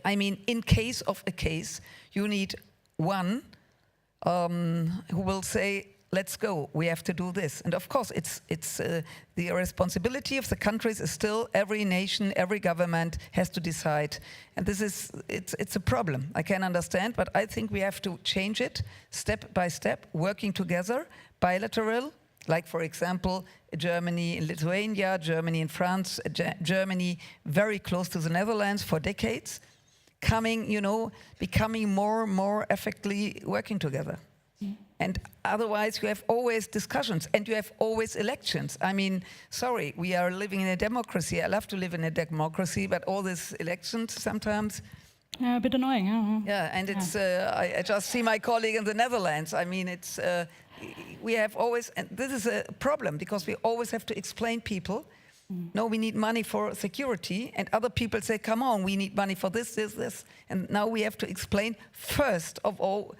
I mean, in case of a case, you need one who will say, let's go, we have to do this. And of course, it's the responsibility of the countries is still every nation, every government has to decide. And this is, it's a problem, I can understand, but I think we have to change it step by step, working together, bilateral, like for example, Germany and Lithuania, Germany and France, Germany very close to the Netherlands for decades, coming, you know, becoming more and more effectively working together. And otherwise, you have always discussions and you have always elections. I mean, sorry, we are living in a democracy. I love to live in a democracy, but all these elections sometimes... Yeah, a bit annoying. Yeah, and it's, I just see my colleague in the Netherlands. I mean, it's, we have always, and this is a problem because we always have to explain people, no, we need money for security, and other people say, come on, we need money for this, this, this. And now we have to explain, first of all,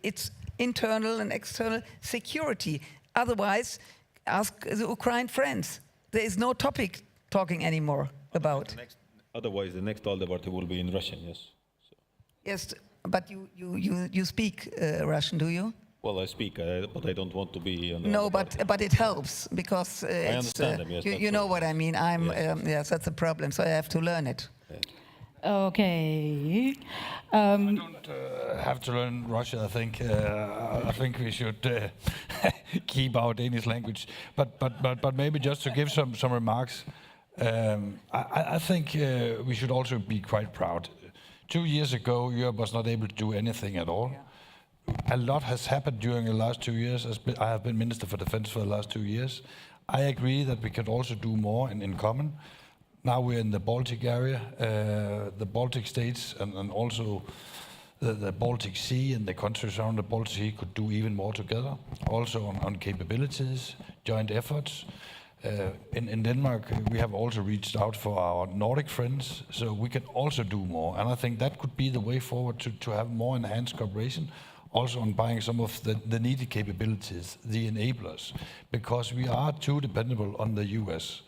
it's internal and external security. Otherwise, ask the Ukraine friends. There is no topic talking anymore about. Otherwise, the next ALDE party will be in Russian, yes. So. Yes, but you speak Russian, do you? Well, I speak, but I don't want to be... No, but it helps, because I understand them, yes, you know what I mean. Yes, that's a problem, so I have to learn it. Yeah. Okay. I don't have to learn Russian. I think we should keep our Danish language. But maybe just to give some remarks, I think we should also be quite proud. 2 years ago, Europe was not able to do anything at all. Yeah. A lot has happened during the last 2 years. I have been Minister for Defense for the last 2 years. I agree that we could also do more in common. Now we're in the Baltic area, the Baltic states, and also the Baltic Sea and the countries around the Baltic Sea could do even more together. Also on capabilities, joint efforts. In Denmark, we have also reached out for our Nordic friends, so we can also do more. And I think that could be the way forward to have more enhanced cooperation, also on buying some of the needed capabilities, the enablers, because we are too dependable on the US.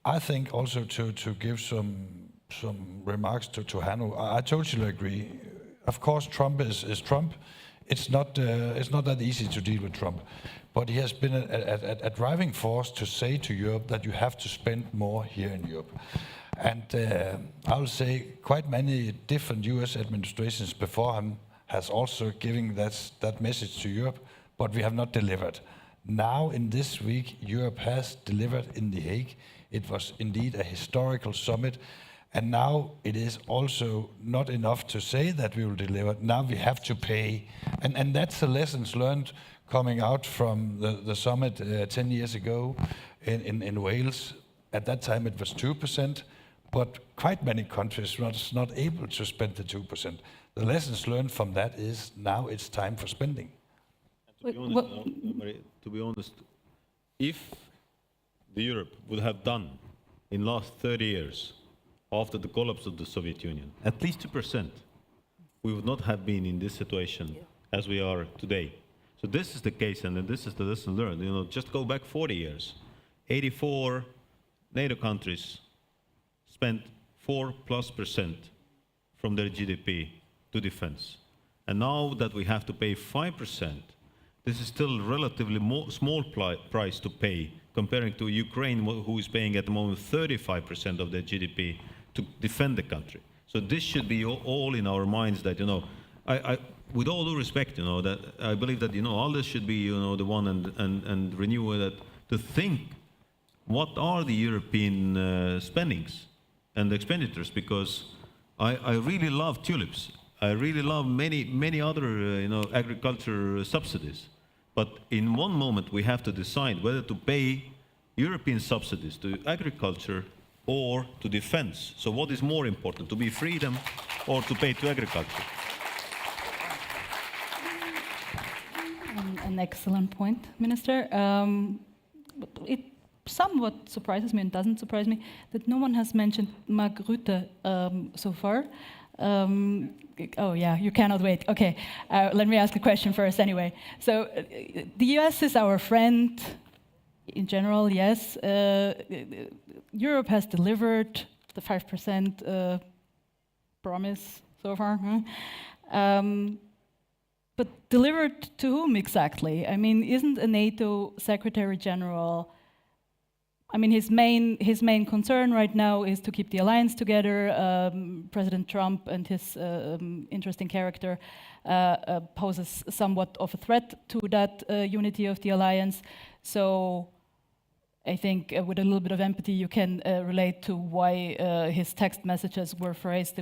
I think also to give some remarks to Hanno, I totally agree. Of course, Trump is Trump. It's not that easy to deal with Trump, but he has been a driving force to say to Europe that you have to spend more here in Europe. And I will say quite many different US administrations before him has also given that message to Europe, but we have not delivered. Now in this week, Europe has delivered in The Hague. It was indeed a historical summit. And now it is also not enough to say that we will deliver. Now we have to pay. And that's the lessons learned coming out from the summit 10 years ago in Wales. At that time it was 2%, but quite many countries was not able to spend the 2%. The lessons learned from that is now it's time for spending. To be honest, if the Europe would have done in last 30 years after the collapse of the Soviet Union, at least 2%, we would not have been in this situation as we are today. So this is the case, and then this is the lesson learned. You know, just go back 40 years. 84 NATO countries spent 4+% from their GDP to defense. And now that we have to pay 5%, this is still relatively small price to pay comparing to Ukraine, who is paying at the moment 35% of their GDP to defend the country. So this should be all in our minds that, you know, with all due respect, you know, that I believe that, you know, ALDE should be, you know, the one and renew that to think what are the European spendings and expenditures, because I really love tulips. I really love many other, you know, agriculture subsidies. But in one moment we have to decide whether to pay European subsidies to agriculture or to defense. So what is more important, to be freedom or to pay to agriculture? An excellent point, Minister. It somewhat surprises me and doesn't surprise me that no one has mentioned Mark Rutte so far. Oh yeah, you cannot wait. Okay, let me ask a question first anyway. So the US is our friend in general, yes. Europe has delivered the 5% promise so far. But delivered to whom exactly? I mean, isn't a NATO Secretary General, I mean, his main concern right now is to keep the alliance together. President Trump and his interesting character poses somewhat of a threat to that unity of the alliance. So I think with a little bit of empathy, you can relate to why his text messages were phrased.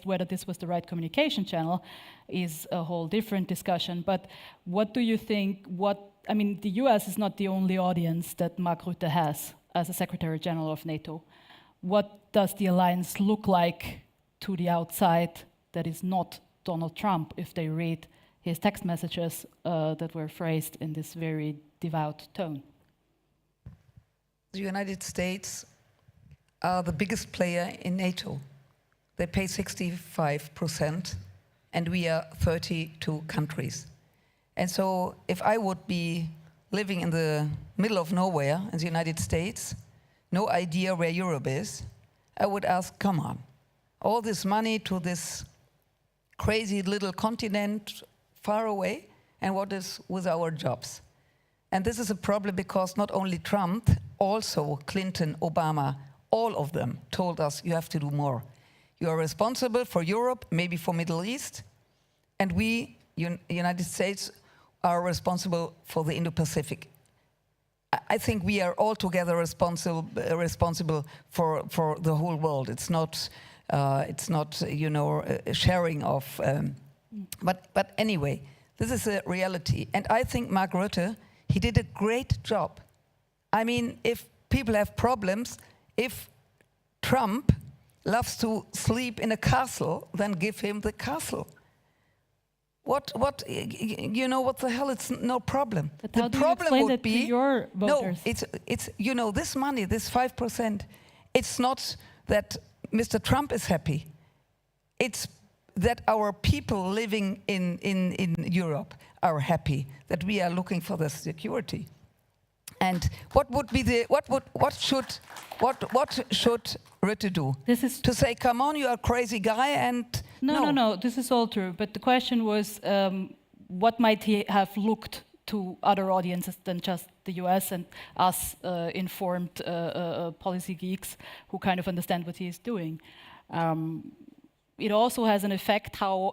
Whether this was the right communication channel is a whole different discussion. But what do you think? I mean, the US is not the only audience that Mark Rutte has as a Secretary General of NATO. What does the alliance look like to the outside that is not Donald Trump if they read his text messages that were phrased in this very devout tone? The United States are the biggest player in NATO. They pay 65%, and we are 32 countries. And so if I would be living in the middle of nowhere in the United States, no idea where Europe is, I would ask, come on, all this money to this crazy little continent far away, and what is with our jobs? And this is a problem because not only Trump, also Clinton, Obama, all of them told us you have to do more. You are responsible for Europe, maybe for Middle East, and we, United States, are responsible for the Indo-Pacific. I think we are all together responsible for the whole world. It's not you know, a sharing of. But anyway, this is a reality, and I think Mark Rutte, he did a great job. I mean, if people have problems, if Trump loves to sleep in a castle, then give him the castle. You know, what the hell, it's no problem. But the how do you problem explain would that be, to your voters? No, it's, you know, this money, this 5%, it's not that Mr. Trump is happy. It's that our people living in Europe are happy, that we are looking for the security. And what should Rutte do? This is to say, come on, you are a crazy guy, and no, this is all true. But the question was, what might he have looked to other audiences than just the US and us informed policy geeks who kind of understand what he is doing? It also has an effect how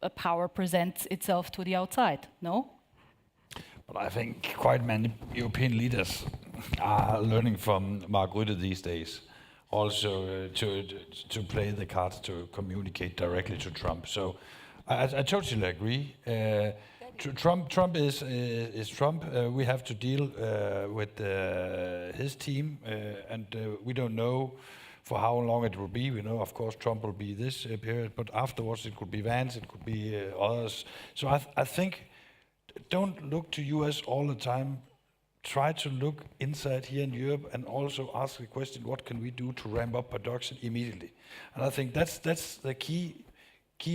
a power presents itself to the outside, no? But I think quite many European leaders are learning from Mark Rutte these days, also to play the cards to communicate directly to Trump. So I totally agree. Trump is Trump. We have to deal with his team, and we don't know for how long it will be. We know, of course, Trump will be this period, but afterwards it could be Vance, it could be others. So I think don't look to US all the time try to look inside here in Europe and also ask the question, what can we do to ramp up production immediately? And I think that's the key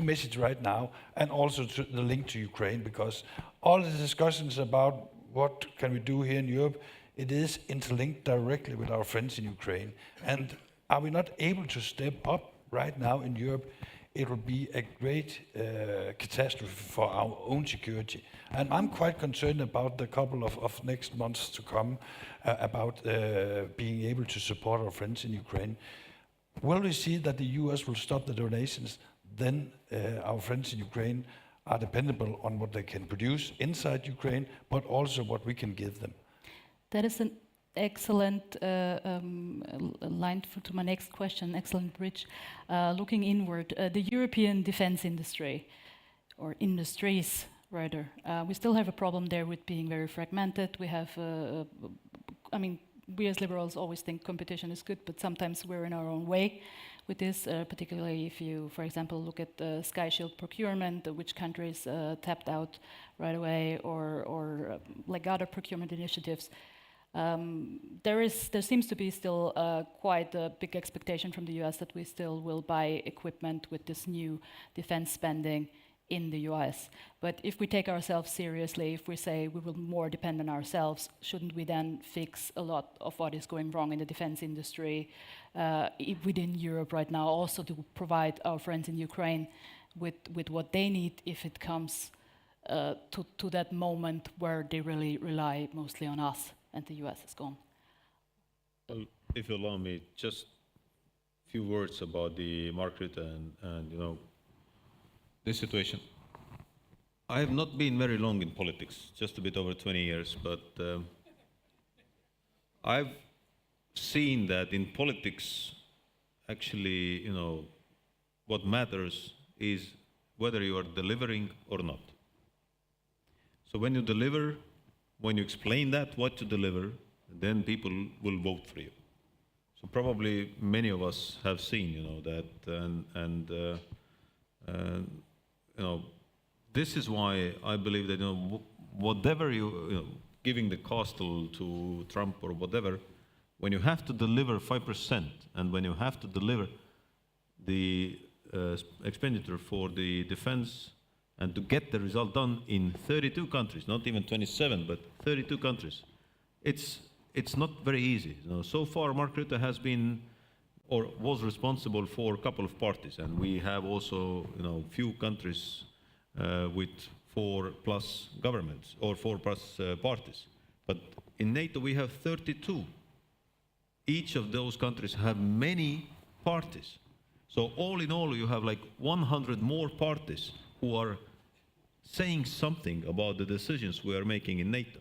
message right now, and also to the link to Ukraine, because all the discussions about what can we do here in Europe, it is interlinked directly with our friends in Ukraine. And are we not able to step up right now in Europe, it will be a great catastrophe for our own security. And I'm quite concerned about the couple of next months to come about being able to support our friends in Ukraine. Will we see that the US will stop the donations? Then our friends in Ukraine are dependable on what they can produce inside Ukraine, but also what we can give them. That is an excellent line to my next question, excellent bridge. Looking inward, the European defense industry, or industries rather, we still have a problem there with being very fragmented. We have, I mean, we as liberals always think competition is good, but sometimes we're in our own way with this, particularly if you, for example, look at the Sky Shield procurement, which countries tapped out right away, or like other procurement initiatives. There seems to be still quite a big expectation from the US that we still will buy equipment with this new defense spending in the US. But if we take ourselves seriously, if we say we will more depend on ourselves, shouldn't we then fix a lot of what is going wrong in the defense industry within Europe right now, also to provide our friends in Ukraine with what they need if it comes to that moment where they really rely mostly on us and the US is gone? Well, if you allow me, just a few words about the market and you know, this situation. I have not been very long in politics, just a bit over 20 years, but I've seen that in politics, actually, you know, what matters is whether you are delivering or not. So when you deliver, when you explain that, what to deliver, then people will vote for you. So probably many of us have seen, you know, that, you know, this is why I believe that, you know, whatever you know, giving the castle to Trump or whatever, when you have to deliver 5% and when you have to deliver the expenditure for the defense and to get the result done in 32 countries, not even 27, but 32 countries, it's not very easy. You know, so far, Mark Rutte has been or was responsible for a couple of parties, and we have also, you know, few countries with 4+ governments or 4+ parties. But in NATO we have 32. Each of those countries have many parties. So all in all, you have like 100 more parties who are saying something about the decisions we are making in NATO.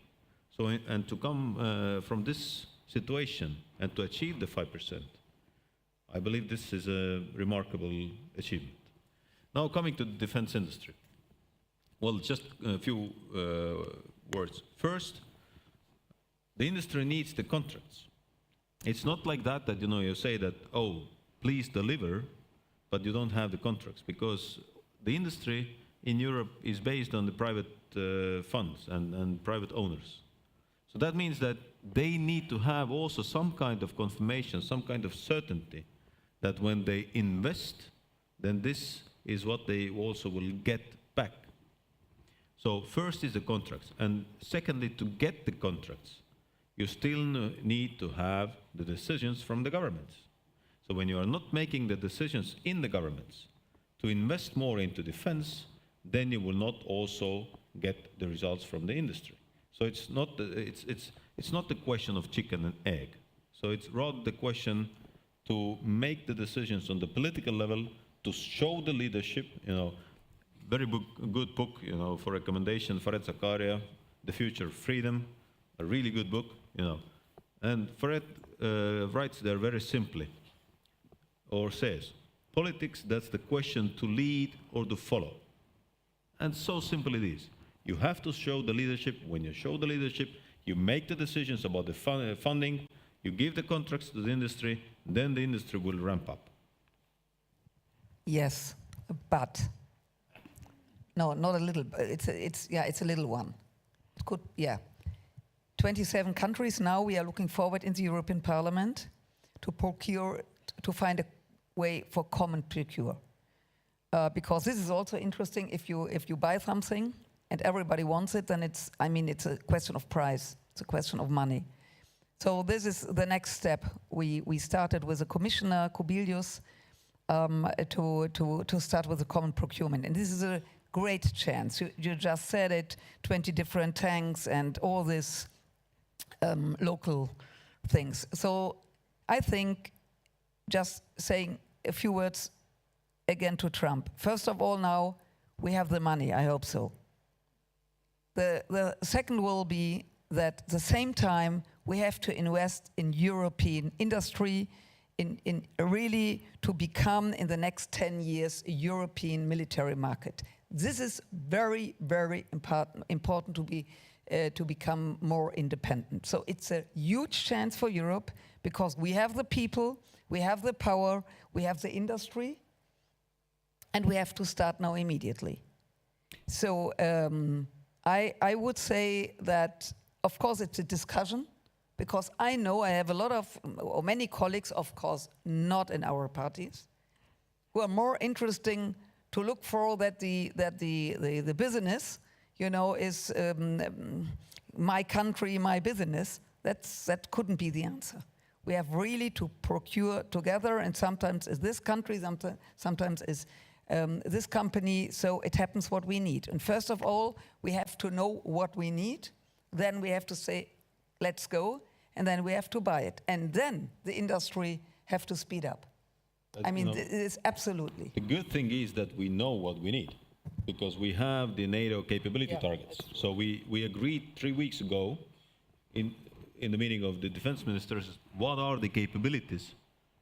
So, and to come from this situation and to achieve the 5%, I believe this is a remarkable achievement. Now coming to the defense industry. Well, just a few words. First, the industry needs the contracts. It's not like that, you know, you say that, oh, please deliver, but you don't have the contracts, because the industry in Europe is based on the private funds and private owners. So that means that they need to have also some kind of confirmation, some kind of certainty that when they invest, then this is what they also will get back. So first is the contracts, and secondly, to get the contracts, you still need to have the decisions from the governments. So when you are not making the decisions in the governments to invest more into defense, then you will not also get the results from the industry. So it's not the question of chicken and egg. So it's rather the question to make the decisions on the political level, to show the leadership, you know. Very good book, you know, for recommendation, Faret Zakaria, The Future of Freedom, a really good book, you know. And Faret writes there very simply, or says, politics, that's the question to lead or to follow. And so simple it is. You have to show the leadership. When you show the leadership, you make the decisions about the funding, you give the contracts to the industry, then the industry will ramp up. Yes, but no, not a little. It's a little one. It could, yeah. 27 countries now. We are looking forward in the European Parliament to find a way for common procure. Because this is also interesting. If you buy something and everybody wants it, then it's a question of price. It's a question of money. So this is the next step. We started with the Commissioner Kubilius to start with a common procurement, and this is a great chance. You just said it: 20 different tanks and all this local things. So I think just saying a few words again to Trump. First of all, now we have the money. I hope so. The second will be that at the same time we have to invest in European industry, in really to become in the next 10 years a European military market. This is very, very important to become more independent. So it's a huge chance for Europe because we have the people, we have the power, we have the industry, and we have to start now immediately. So I would say that, of course, it's a discussion, because I know I have a lot of, or many colleagues, of course, not in our parties, who are more interesting to look for that the business, you know, is my country, my business. That couldn't be the answer. We have really to procure together, and sometimes it's this country, sometimes it's this company, so it happens what we need. And first of all, we have to know what we need. Then we have to say, let's go, and then we have to buy it. And then the industry have to speed up. I mean, it is absolutely. The good thing is that we know what we need, because we have the NATO capability targets. So we agreed 3 weeks ago in the meeting of the defense ministers, what are the capabilities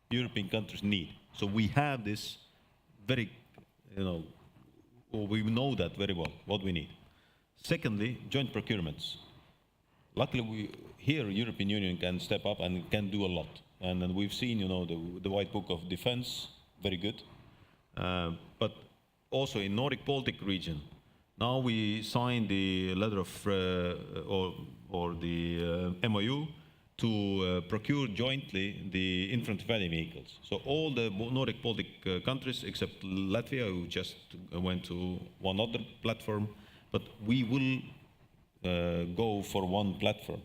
European countries need. So we have this very, we know that very well, what we need. Secondly, joint procurements. Luckily, here European Union can step up and can do a lot. And we've seen, the White Book of Defense, very good. But also in Nordic Baltic region, now we signed the letter of, or the MOU to procure jointly the infantry vehicles. So all the Nordic Baltic countries, except Latvia, who just went to one other platform, but we will go for one platform.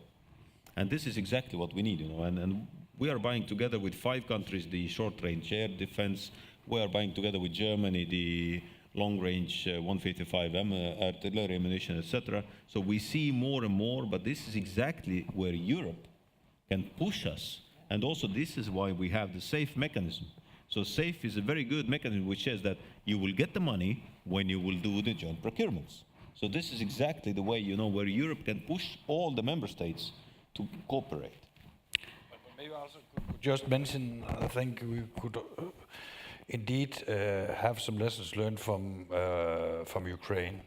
And this is exactly what we need, and we are buying together with 5 countries the short-range air defense. We are buying together with Germany the long-range 155 artillery ammunition, etc. So we see more and more, but this is exactly where Europe can push us. And also this is why we have the SAFE mechanism. So SAFE is a very good mechanism which says that you will get the money when you will do the joint procurements. So this is exactly the way, where Europe can push all the member states to cooperate. But maybe also could just mention, I think we could indeed have some lessons learned from Ukraine,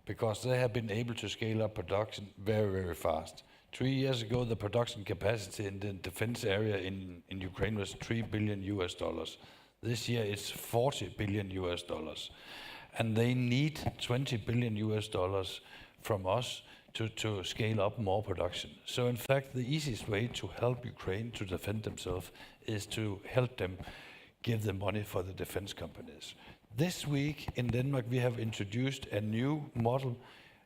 because they have been able to scale up production very, very fast. 3 years ago, the production capacity in the defense area in Ukraine was $3 billion. This year, it's $40 billion. And they need $20 billion from us to scale up more production. So in fact, the easiest way to help Ukraine to defend themselves is to help them give them money for the defense companies. This week in Denmark, we have introduced a new model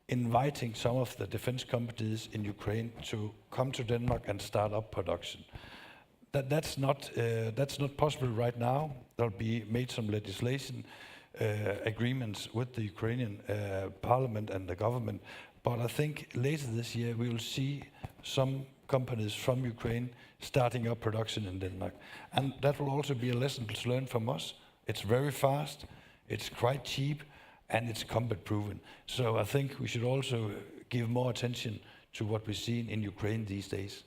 inviting some of the defense companies in Ukraine to come to Denmark and start up production. That's not possible right now. There'll be made some legislation agreements with the Ukrainian parliament and the government. But I think later this year we will see some companies from Ukraine starting up production in Denmark. And that will also be a lesson to learn from us. It's very fast, it's quite cheap, and it's combat proven. So I think we should also give more attention to what we see in Ukraine these days.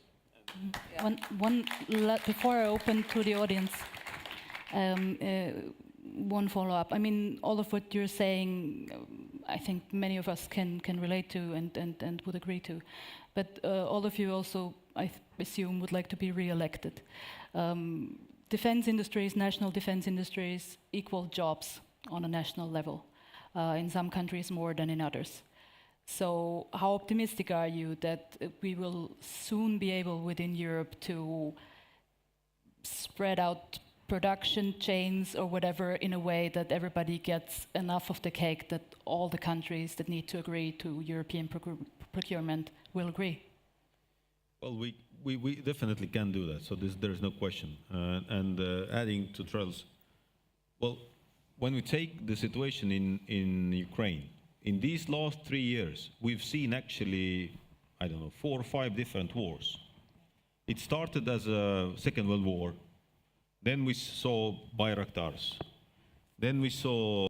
Before I open to the audience, one follow-up. I mean, all of what you're saying, I think many of us can relate to and would agree to. But all of you also, I assume, would like to be re-elected. Defense industries, national defense industries, equal jobs on a national level. In some countries more than in others. So how optimistic are you that we will soon be able within Europe to spread out production chains or whatever in a way that everybody gets enough of the cake that all the countries that need to agree to European procurement will agree? Well, we definitely can do that, so there is no question. Adding to Troels, well, when we take the situation in Ukraine, in these last 3 years, we've seen actually, I don't know, 4 or 5 different wars. It started as a Second World War, then we saw Bayraktars, then we saw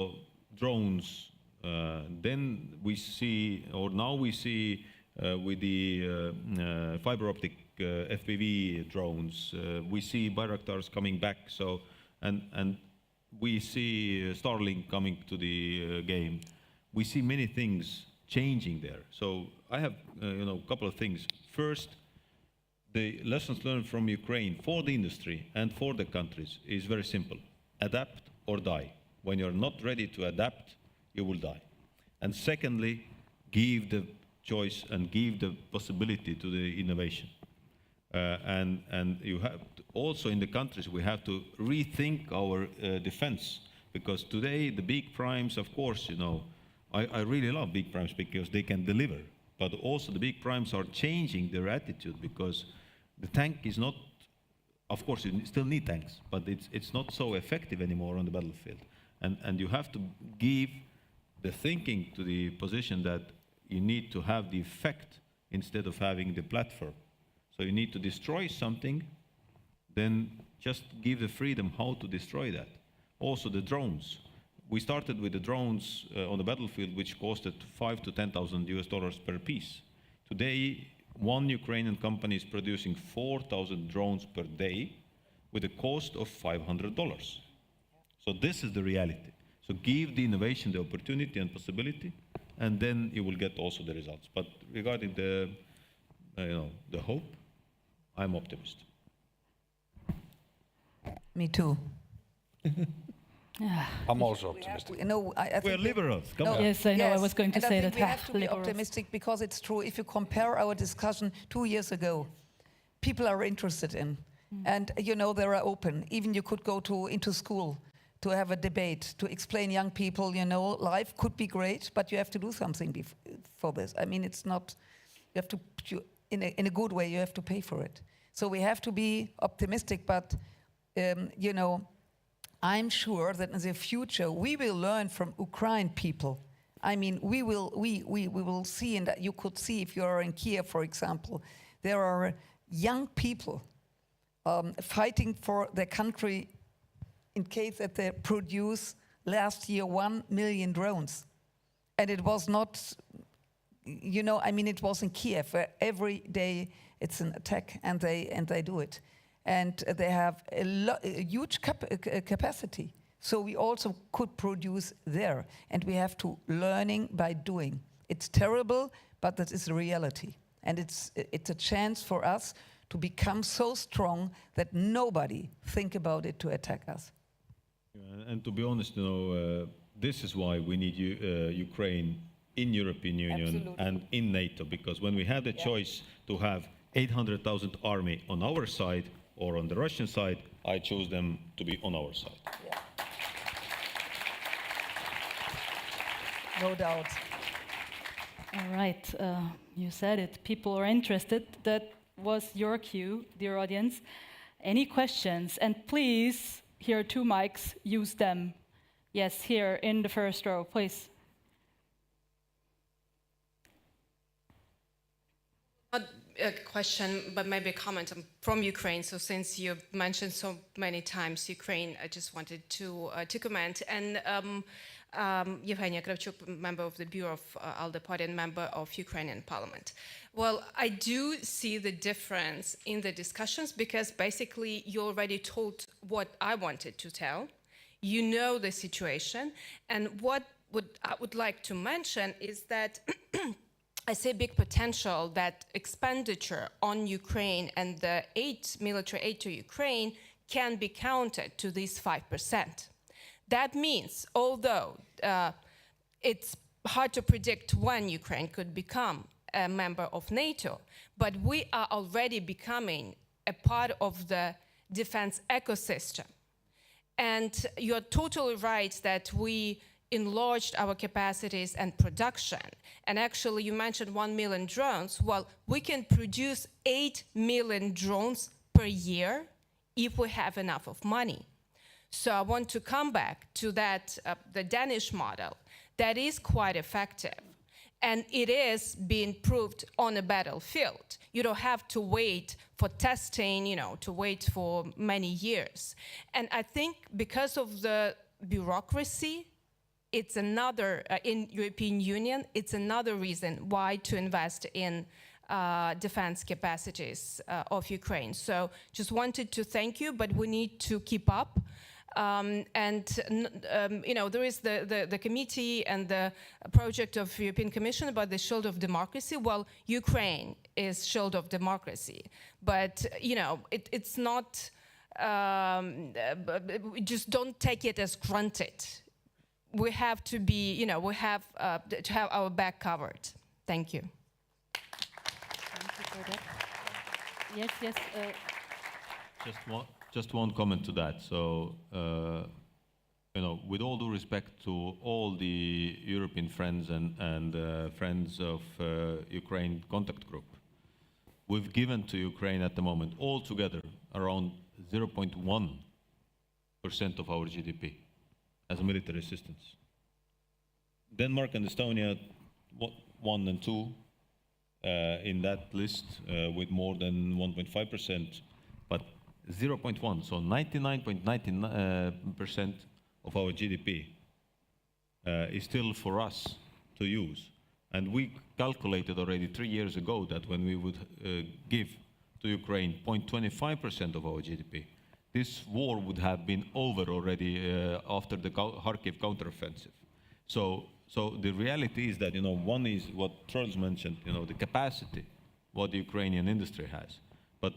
drones, then we see, or now we see with the fiber optic FPV drones, we see Bayraktars coming back. So, and we see Starlink coming to the game. We see many things changing there. So I have a couple of things. First, the lessons learned from Ukraine for the industry and for the countries is very simple. Adapt or die. When you're not ready to adapt, you will die. And secondly, give the choice and give the possibility to the innovation. And you have to, also in the countries, we have to rethink our defense, because today the big primes, of course, I really love big primes because they can deliver, but also the big primes are changing their attitude, because the tank is not, of course you still need tanks, but it's not so effective anymore on the battlefield. And you have to give the thinking to the position that you need to have the effect instead of having the platform. So you need to destroy something, then just give the freedom how to destroy that. Also the drones. We started with the drones on the battlefield, which costed $5,000 to $10,000 per piece. Today, one Ukrainian company is producing 4,000 drones per day with a cost of $500. So this is the reality. So give the innovation the opportunity and possibility, and then you will get also the results. But regarding the hope, I'm optimist. Me too. I'm also optimistic. No, I think We're liberals. Come on. Yes, I know. I was going to and say I think that. we have to be Liberals. optimistic, because it's true. If you compare our discussion 2 years ago, people are interested in, and they are open. Even you could go into school to have a debate, to explain young people, life could be great, but you have to do something for this. I mean, it's not, you have to, in a good way, you have to pay for it. So we have to be optimistic, but, I'm sure that in the future we will learn from Ukraine people. I mean, we will see, and you could see if you are in Kiev, for example, there are young people fighting for their country in case that they produce last year 1 million drones. And it was not, it was in Kiev, where every day it's an attack, and they do it. And they have a huge capacity. So we also could produce there, and we have to learning by doing. It's terrible, but that is the reality. And it's a chance for us to become so strong that nobody think about it to attack us. And to be honest, this is why we need Ukraine in European Union. Absolutely. And in NATO, because when we had the choice to have 800,000 army on our side or on the Russian side, I chose them to be on our side. Yeah. No doubt. All right, you said it. People are interested. That was your cue, dear audience. Any questions? And please, here are 2 mics, use them. Yes, here in the first row, please. Not a question, but maybe a comment. I'm from Ukraine, so since you mentioned so many times Ukraine, I just wanted to comment. And Evgenia Kravchuk, member of the Bureau of ALDE Party and member of Ukrainian Parliament. Well, I do see the difference in the discussions, because basically you already told what I wanted to tell. You know the situation, and what I would like to mention is that I see big potential that expenditure on Ukraine and the military aid to Ukraine can be counted to these 5%. That means, although it's hard to predict when Ukraine could become a member of NATO, but we are already becoming a part of the defense ecosystem. And you're totally right that we enlarged our capacities and production. And actually, you mentioned 1 million drones. Well, we can produce 8 million drones per year if we have enough of money. So I want to come back to that, the Danish model. That is quite effective. And it is being proved on a battlefield. You don't have to wait for testing, to wait for many years. And I think because of the bureaucracy, it's another, in European Union, it's another reason why to invest in defense capacities of Ukraine. So just wanted to thank you, but we need to keep up. There is the committee and the project of European Commission about the Shield of Democracy. Well, Ukraine is Shield of Democracy, but it's not. Just don't take it as granted. We have to be, we have to have our back covered. Thank you. Thank you for that. Yes. Just one comment to that. So, with all due respect to all the European friends and friends of Ukraine contact group, we've given to Ukraine at the moment altogether around 0.1% of our GDP as a military assistance. Denmark and Estonia, 1 and 2 in that list with more than 1.5%, but 0.1, so 99.99% of our GDP is still for us to use. And we calculated already 3 years ago that when we would give to Ukraine 0.25% of our GDP, this war would have been over already after the Kharkiv counteroffensive. So the reality is that, one is what Troels mentioned, the capacity, what the Ukrainian industry has. But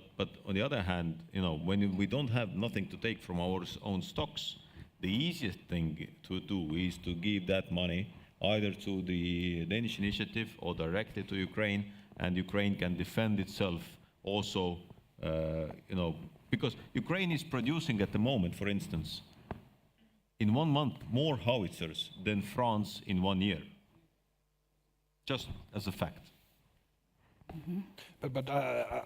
on the other hand, when we don't have nothing to take from our own stocks, the easiest thing to do is to give that money either to the Danish initiative or directly to Ukraine, and Ukraine can defend itself also, because Ukraine is producing at the moment, for instance, in 1 month more howitzers than France in 1 year, just as a fact. Mm-hmm. But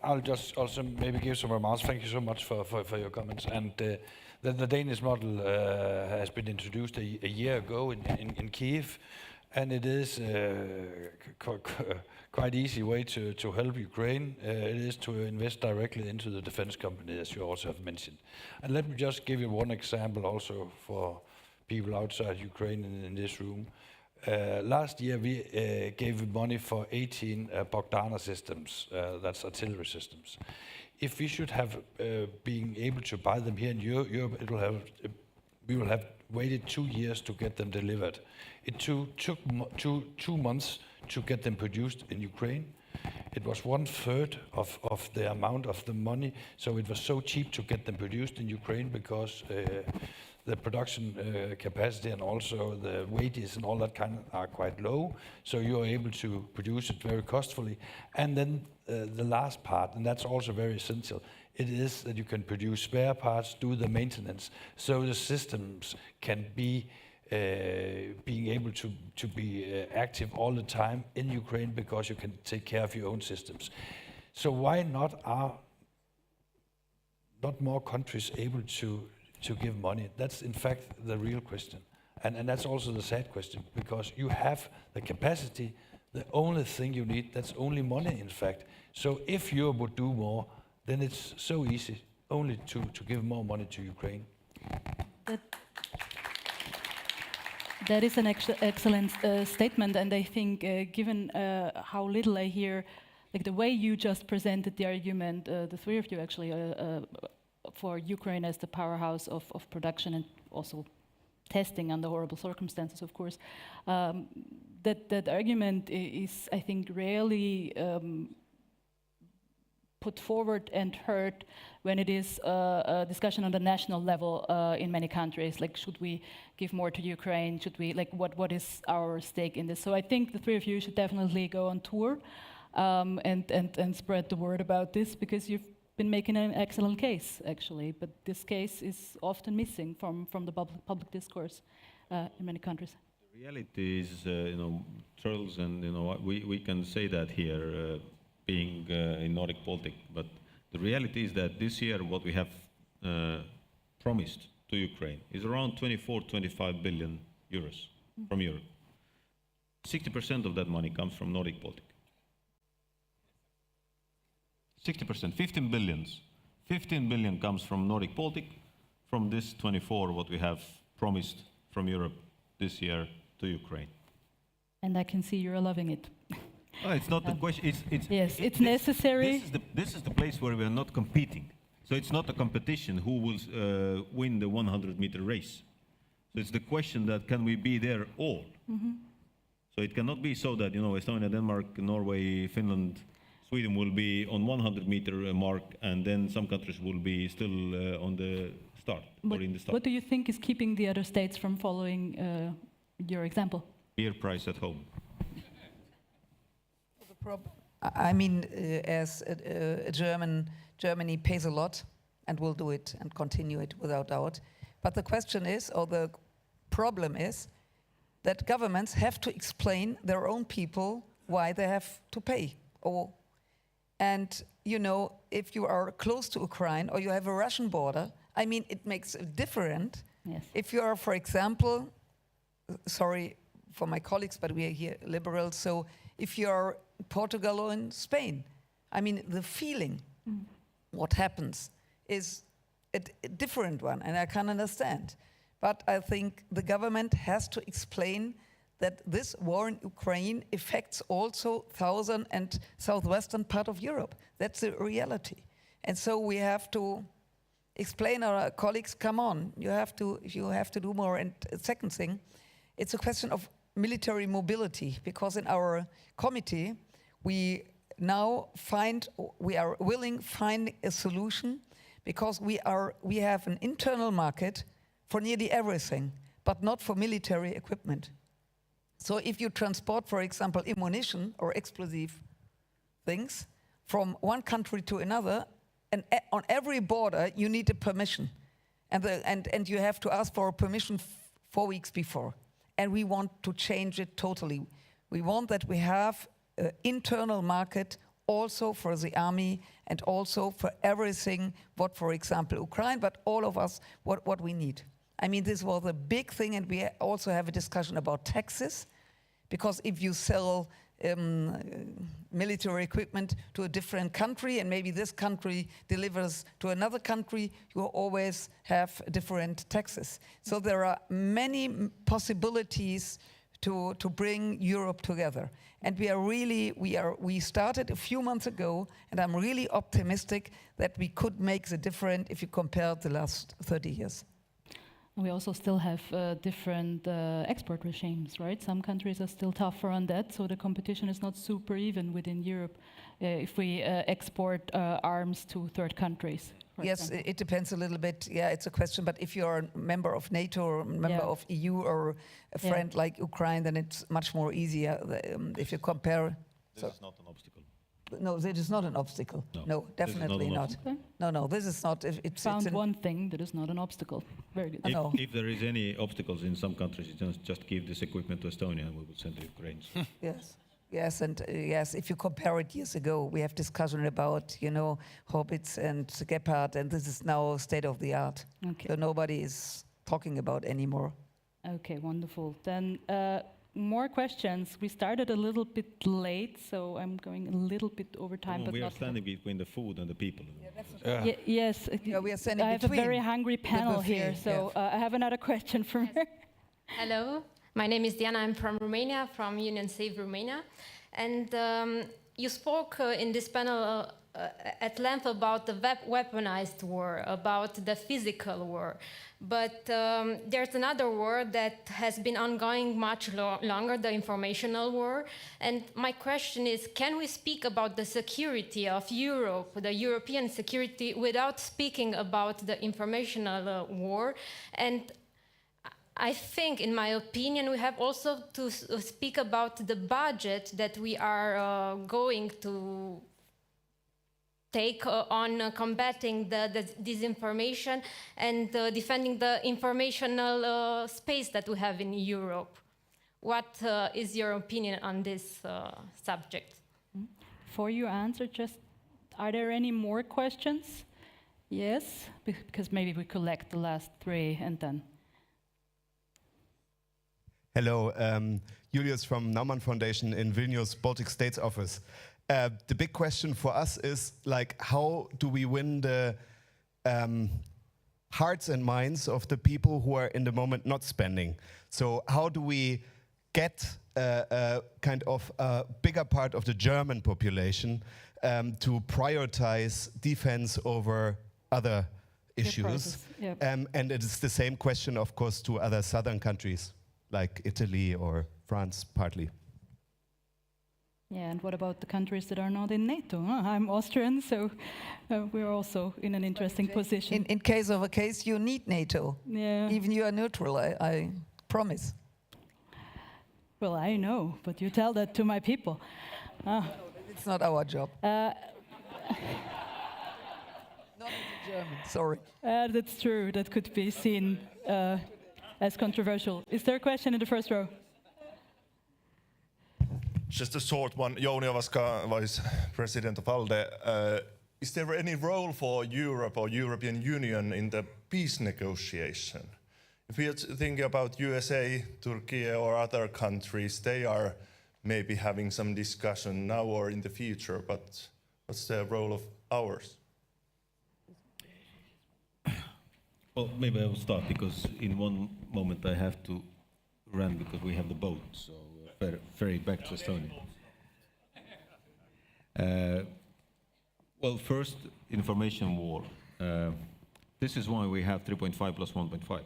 I'll just also maybe give some remarks. Thank you so much for your comments. And the Danish model has been introduced a year ago in Kiev, and it is quite easy way to help Ukraine. It is to invest directly into the defense company, as you also have mentioned. And let me just give you one example also for people outside Ukraine in this room. Last year we gave money for 18 Bogdana systems, that's artillery systems. If we should have been able to buy them here in Europe, we will have waited 2 years to get them delivered. It took 2 months to get them produced in Ukraine. It was 1/3 of the amount of the money, so it was so cheap to get them produced in Ukraine because the production capacity and also the wages and all that kind are quite low, so you are able to produce it very costly. And then the last part, and that's also very essential, it is that you can produce spare parts, do the maintenance, so the systems can be being able to be active all the time in Ukraine because you can take care of your own systems. So why are not more countries able to give money? That's in fact the real question. And that's also the sad question, because you have the capacity, the only thing you need, that's only money in fact. So if Europe would do more, then it's so easy only to give more money to Ukraine. That is an excellent statement, and I think given how little I hear, like the way you just presented the argument, the three of you actually, for Ukraine as the powerhouse of production and also testing under horrible circumstances, of course, that argument is, I think, rarely put forward and heard when it is a discussion on the national level in many countries. Like, should we give more to Ukraine? Should we, like, what is our stake in this? So I think the three of you should definitely go on tour and spread the word about this, because you've been making an excellent case, actually. But this case is often missing from the public discourse in many countries. The reality is, Troels, and we can say that here, being in Nordic Baltic, but the reality is that this year what we have promised to Ukraine is around 24-25 billion euros from Europe. 60% of that money comes from Nordic Baltic. 60%, 15 billions. 15 billion comes from Nordic Baltic, from this 24 what we have promised from Europe this year to Ukraine. And I can see you're loving it. Oh, it's not the question. It's necessary. This is the place where we are not competing. So it's not a competition who will win the 100-meter race. So it's the question that can we be there all? So it cannot be so that Estonia, Denmark, Norway, Finland, Sweden will be on 100-meter mark, and then some countries will be still on the start or in the start. What do you think is keeping the other states from following your example? Beer price at home. I mean, as Germany pays a lot and will do it and continue it without doubt. But the question is, or the problem is, that governments have to explain their own people why they have to pay. And if you are close to Ukraine or you have a Russian border, I mean, it makes it different. Yes. If you are, for example, sorry for my colleagues, but we are here liberals, so if you are Portugal or in Spain, I mean, the feeling, what happens, is a different one, and I can understand. But I think the government has to explain that this war in Ukraine affects also southern and southwestern part of Europe. That's the reality. And so we have to explain our colleagues, come on, you have to do more. And second thing, it's a question of military mobility, because in our committee, we are willing to find a solution, because we have an internal market for nearly everything, but not for military equipment. So if you transport, for example, ammunition or explosive things from one country to another, and on every border you need a permission, and you have to ask for a permission 4 weeks before. And we want to change it totally. We want that we have an internal market also for the army and also for everything, what, for example, Ukraine, but all of us, what we need. I mean, this was a big thing, and we also have a discussion about taxes, because if you sell military equipment to a different country, and maybe this country delivers to another country, you always have different taxes. So there are many possibilities to bring Europe together. And we started a few months ago, and I'm really optimistic that we could make the difference if you compare the last 30 years. We also still have different export regimes, right? Some countries are still tougher on that, so the competition is not super even within Europe if we export arms to third countries. Yes, it depends a little bit. Yeah, it's a question, but if you're a member of NATO or a member of EU or a friend like Ukraine, then it's much more easier if you compare. This is not an obstacle. No, it is not an obstacle. No, definitely not. No, this is not. It's found one thing that is not an obstacle. Very good. If there is any obstacles in some countries, just give this equipment to Estonia and we will send to Ukraine. Yes, and if you compare it years ago, we have discussion about, Hobbits and Gepard, and this is now state of the art. Okay. So nobody is talking about anymore. Okay, wonderful. Then more questions. We started a little bit late, so I'm going a little bit over time. But we are standing between the food and the people. Yes. We are standing I have a very hungry panel here, so I have another question for her. Hello, my name is Diana. I'm from Romania, from Union Save Romania. And you spoke in this panel at length about the weaponized war, about the physical war. But there's another war that has been ongoing much longer, the informational war. And my question is, can we speak about the security of Europe, the European security, without speaking about the informational war? And I think, in my opinion, we have also to speak about the budget that we are going to take on combating the disinformation and defending the informational space that we have in Europe. What is your opinion on this subject? Before you answer, just are there any more questions? Yes, because maybe we collect the last three and then. Hello, Julius from Naumann Foundation in Vilnius, Baltic States office. The big question for us is, like, how do we win the hearts and minds of the people who are in the moment not spending? So how do we get a kind of a bigger part of the German population to prioritize defense over other issues? Yep. And it is the same question, of course, to other southern countries, like Italy or France, partly. Yeah, and what about the countries that are not in NATO? I'm Austrian, so we're also in an interesting position. In case of a case, you need NATO. Yeah. Even you are neutral, I promise. Well, I know, but you tell that to my people. It's not our job. Not in German, sorry. That's true, that could be seen as controversial. Is there a question in the first row? Just a short one. Jouni Ovaska, Vice President of ALDE. Is there any role for Europe or European Union in the peace negotiation? If we are thinking about USA, Turkey or other countries, they are maybe having some discussion now or in the future, but what's the role of ours? Well, maybe I will start, because in one moment I have to run because we have the boat, so ferry back to Estonia. Well, first, information war. This is why we have 3.5 plus 1.5.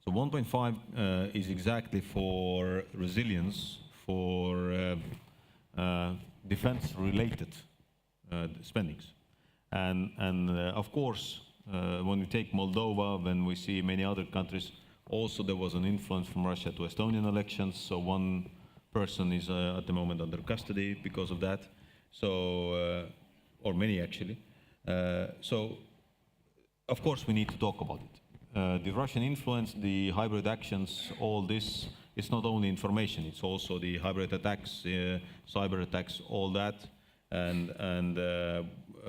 So 1.5 is exactly for resilience, for defense-related spendings. And of course, when we take Moldova, when we see many other countries, also there was an influence from Russia to Estonian elections, so one person is at the moment under custody because of that, so, or many actually. So, of course we need to talk about it. The Russian influence, the hybrid actions, all this, it's not only information, it's also the hybrid attacks, cyber attacks, all that, and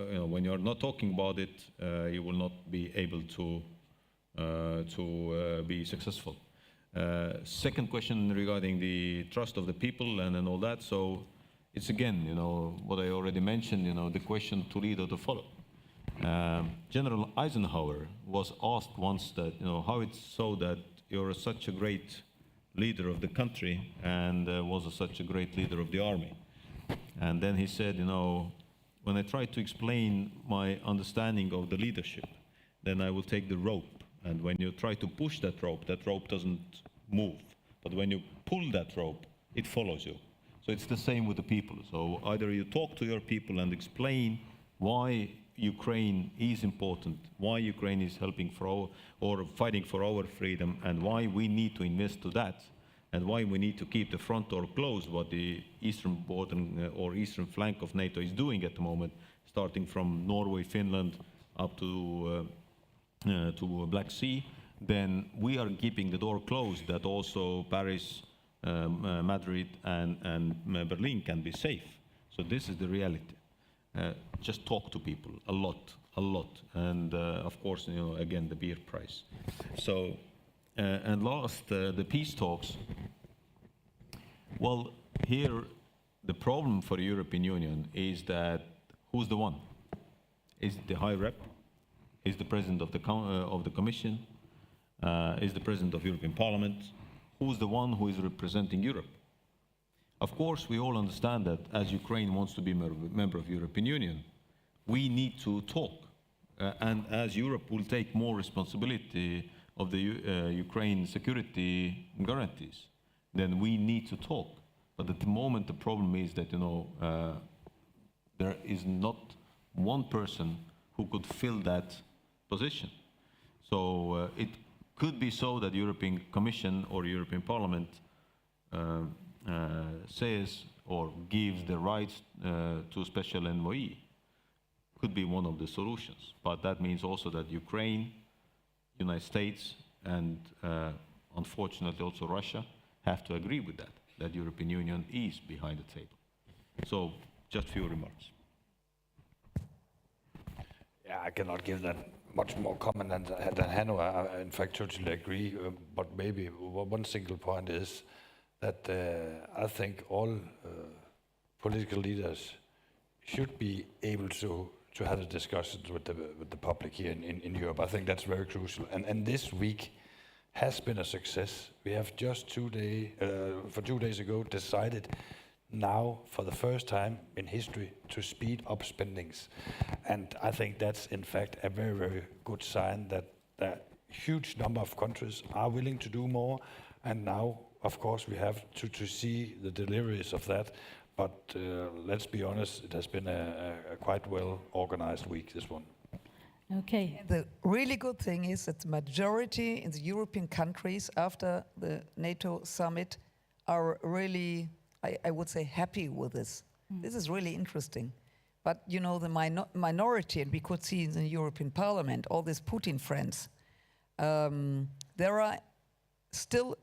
you know, when you're not talking about it, you will not be able to be successful. Second question regarding the trust of the people and all that. So it's again, you know, what I already mentioned, you know, the question to lead or to follow. General Eisenhower was asked once that, you know, how it's so that you're such a great leader of the country and was such a great leader of the army. And then he said, you know, when I try to explain my understanding of the leadership, then I will take the rope. And when you try to push that rope doesn't move. But when you pull that rope, it follows you. So it's the same with the people. So either you talk to your people and explain why Ukraine is important, why Ukraine is helping for our, or fighting for our freedom, and why we need to invest to that, and why we need to keep the front door closed, what the eastern border or eastern flank of NATO is doing at the moment, starting from Norway, Finland, up to Black Sea, then we are keeping the door closed that also Paris, Madrid and Berlin can be safe. So this is the reality. Just talk to people a lot, and of course, you know, again, the beer price. So, and last, the peace talks. Well, here, the problem for the European Union is that who's the one? Is it the High Rep? Is the President of the Commission? Is the President of European Parliament? Who's the one who is representing Europe? Of course, we all understand that as Ukraine wants to be a member of European Union, we need to talk. And as Europe will take more responsibility of the Ukraine security guarantees, then we need to talk. But at the moment, the problem is that, there is not one person who could fill that position. So it could be so that European Commission or European Parliament says or gives the rights to special envoy. Could be one of the solutions, but that means also that Ukraine, United States, and unfortunately also Russia have to agree with that European Union is behind the table. So, just few remarks. Yeah, I cannot give that much more comment than Hanno. I in fact totally agree, but maybe one single point is that I think all political leaders should be able to have the discussions with the public here in Europe. I think that's very crucial. And this week has been a success. We have just 2 days ago decided now for the first time in history to speed up spendings. And I think that's in fact a very, very good sign that a huge number of countries are willing to do more. And now, of course, we have to see the deliveries of that. But let's be honest, it has been a quite well-organized week, this one. Okay. The really good thing is that the majority in the European countries after the NATO summit are really, I would say, happy with this. This is really interesting. But the minority, and we could see in the European Parliament, all these Putin friends, there are still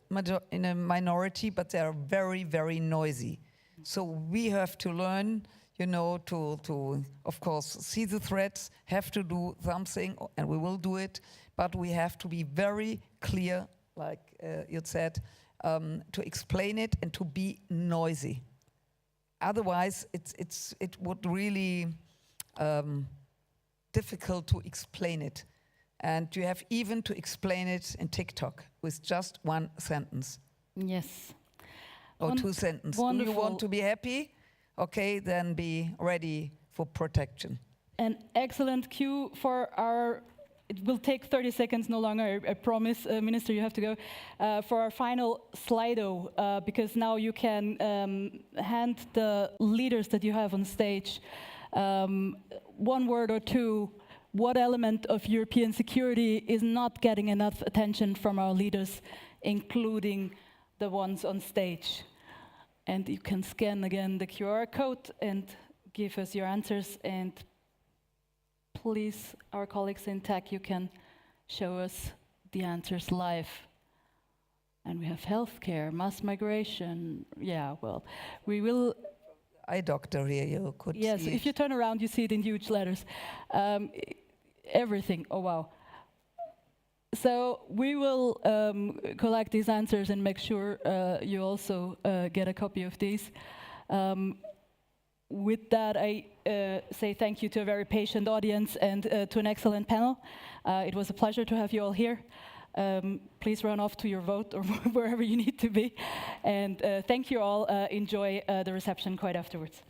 in a minority, but they are very, very noisy. So we have to learn, to of course see the threats, have to do something, and we will do it. But we have to be very clear, like you said, to explain it and to be noisy. Otherwise, it would really difficult to explain it, and you have even to explain it in TikTok with just one sentence. Yes. Or 2 sentences. Wonderful. Do you want to be happy? Okay, then be ready for protection. An excellent cue for our, it will take 30 seconds, no longer, I promise, Minister, you have to go, for our final Slido, because now you can hand the leaders that you have on stage 1 word or 2, what element of European security is not getting enough attention from our leaders, including the ones on stage. And you can scan again the QR code and give us your answers. And please, our colleagues in tech, you can show us the answers live. And we have healthcare, mass migration. Yeah, well, we will. Eye doctor here, you could see. Yes, if you turn around, you see it in huge letters. Everything. Oh, wow. So we will collect these answers and make sure you also get a copy of these. With that, I say thank you to a very patient audience and to an excellent panel. It was a pleasure to have you all here. Please run off to your vote or wherever you need to be. And thank you all. Enjoy the reception quite afterwards.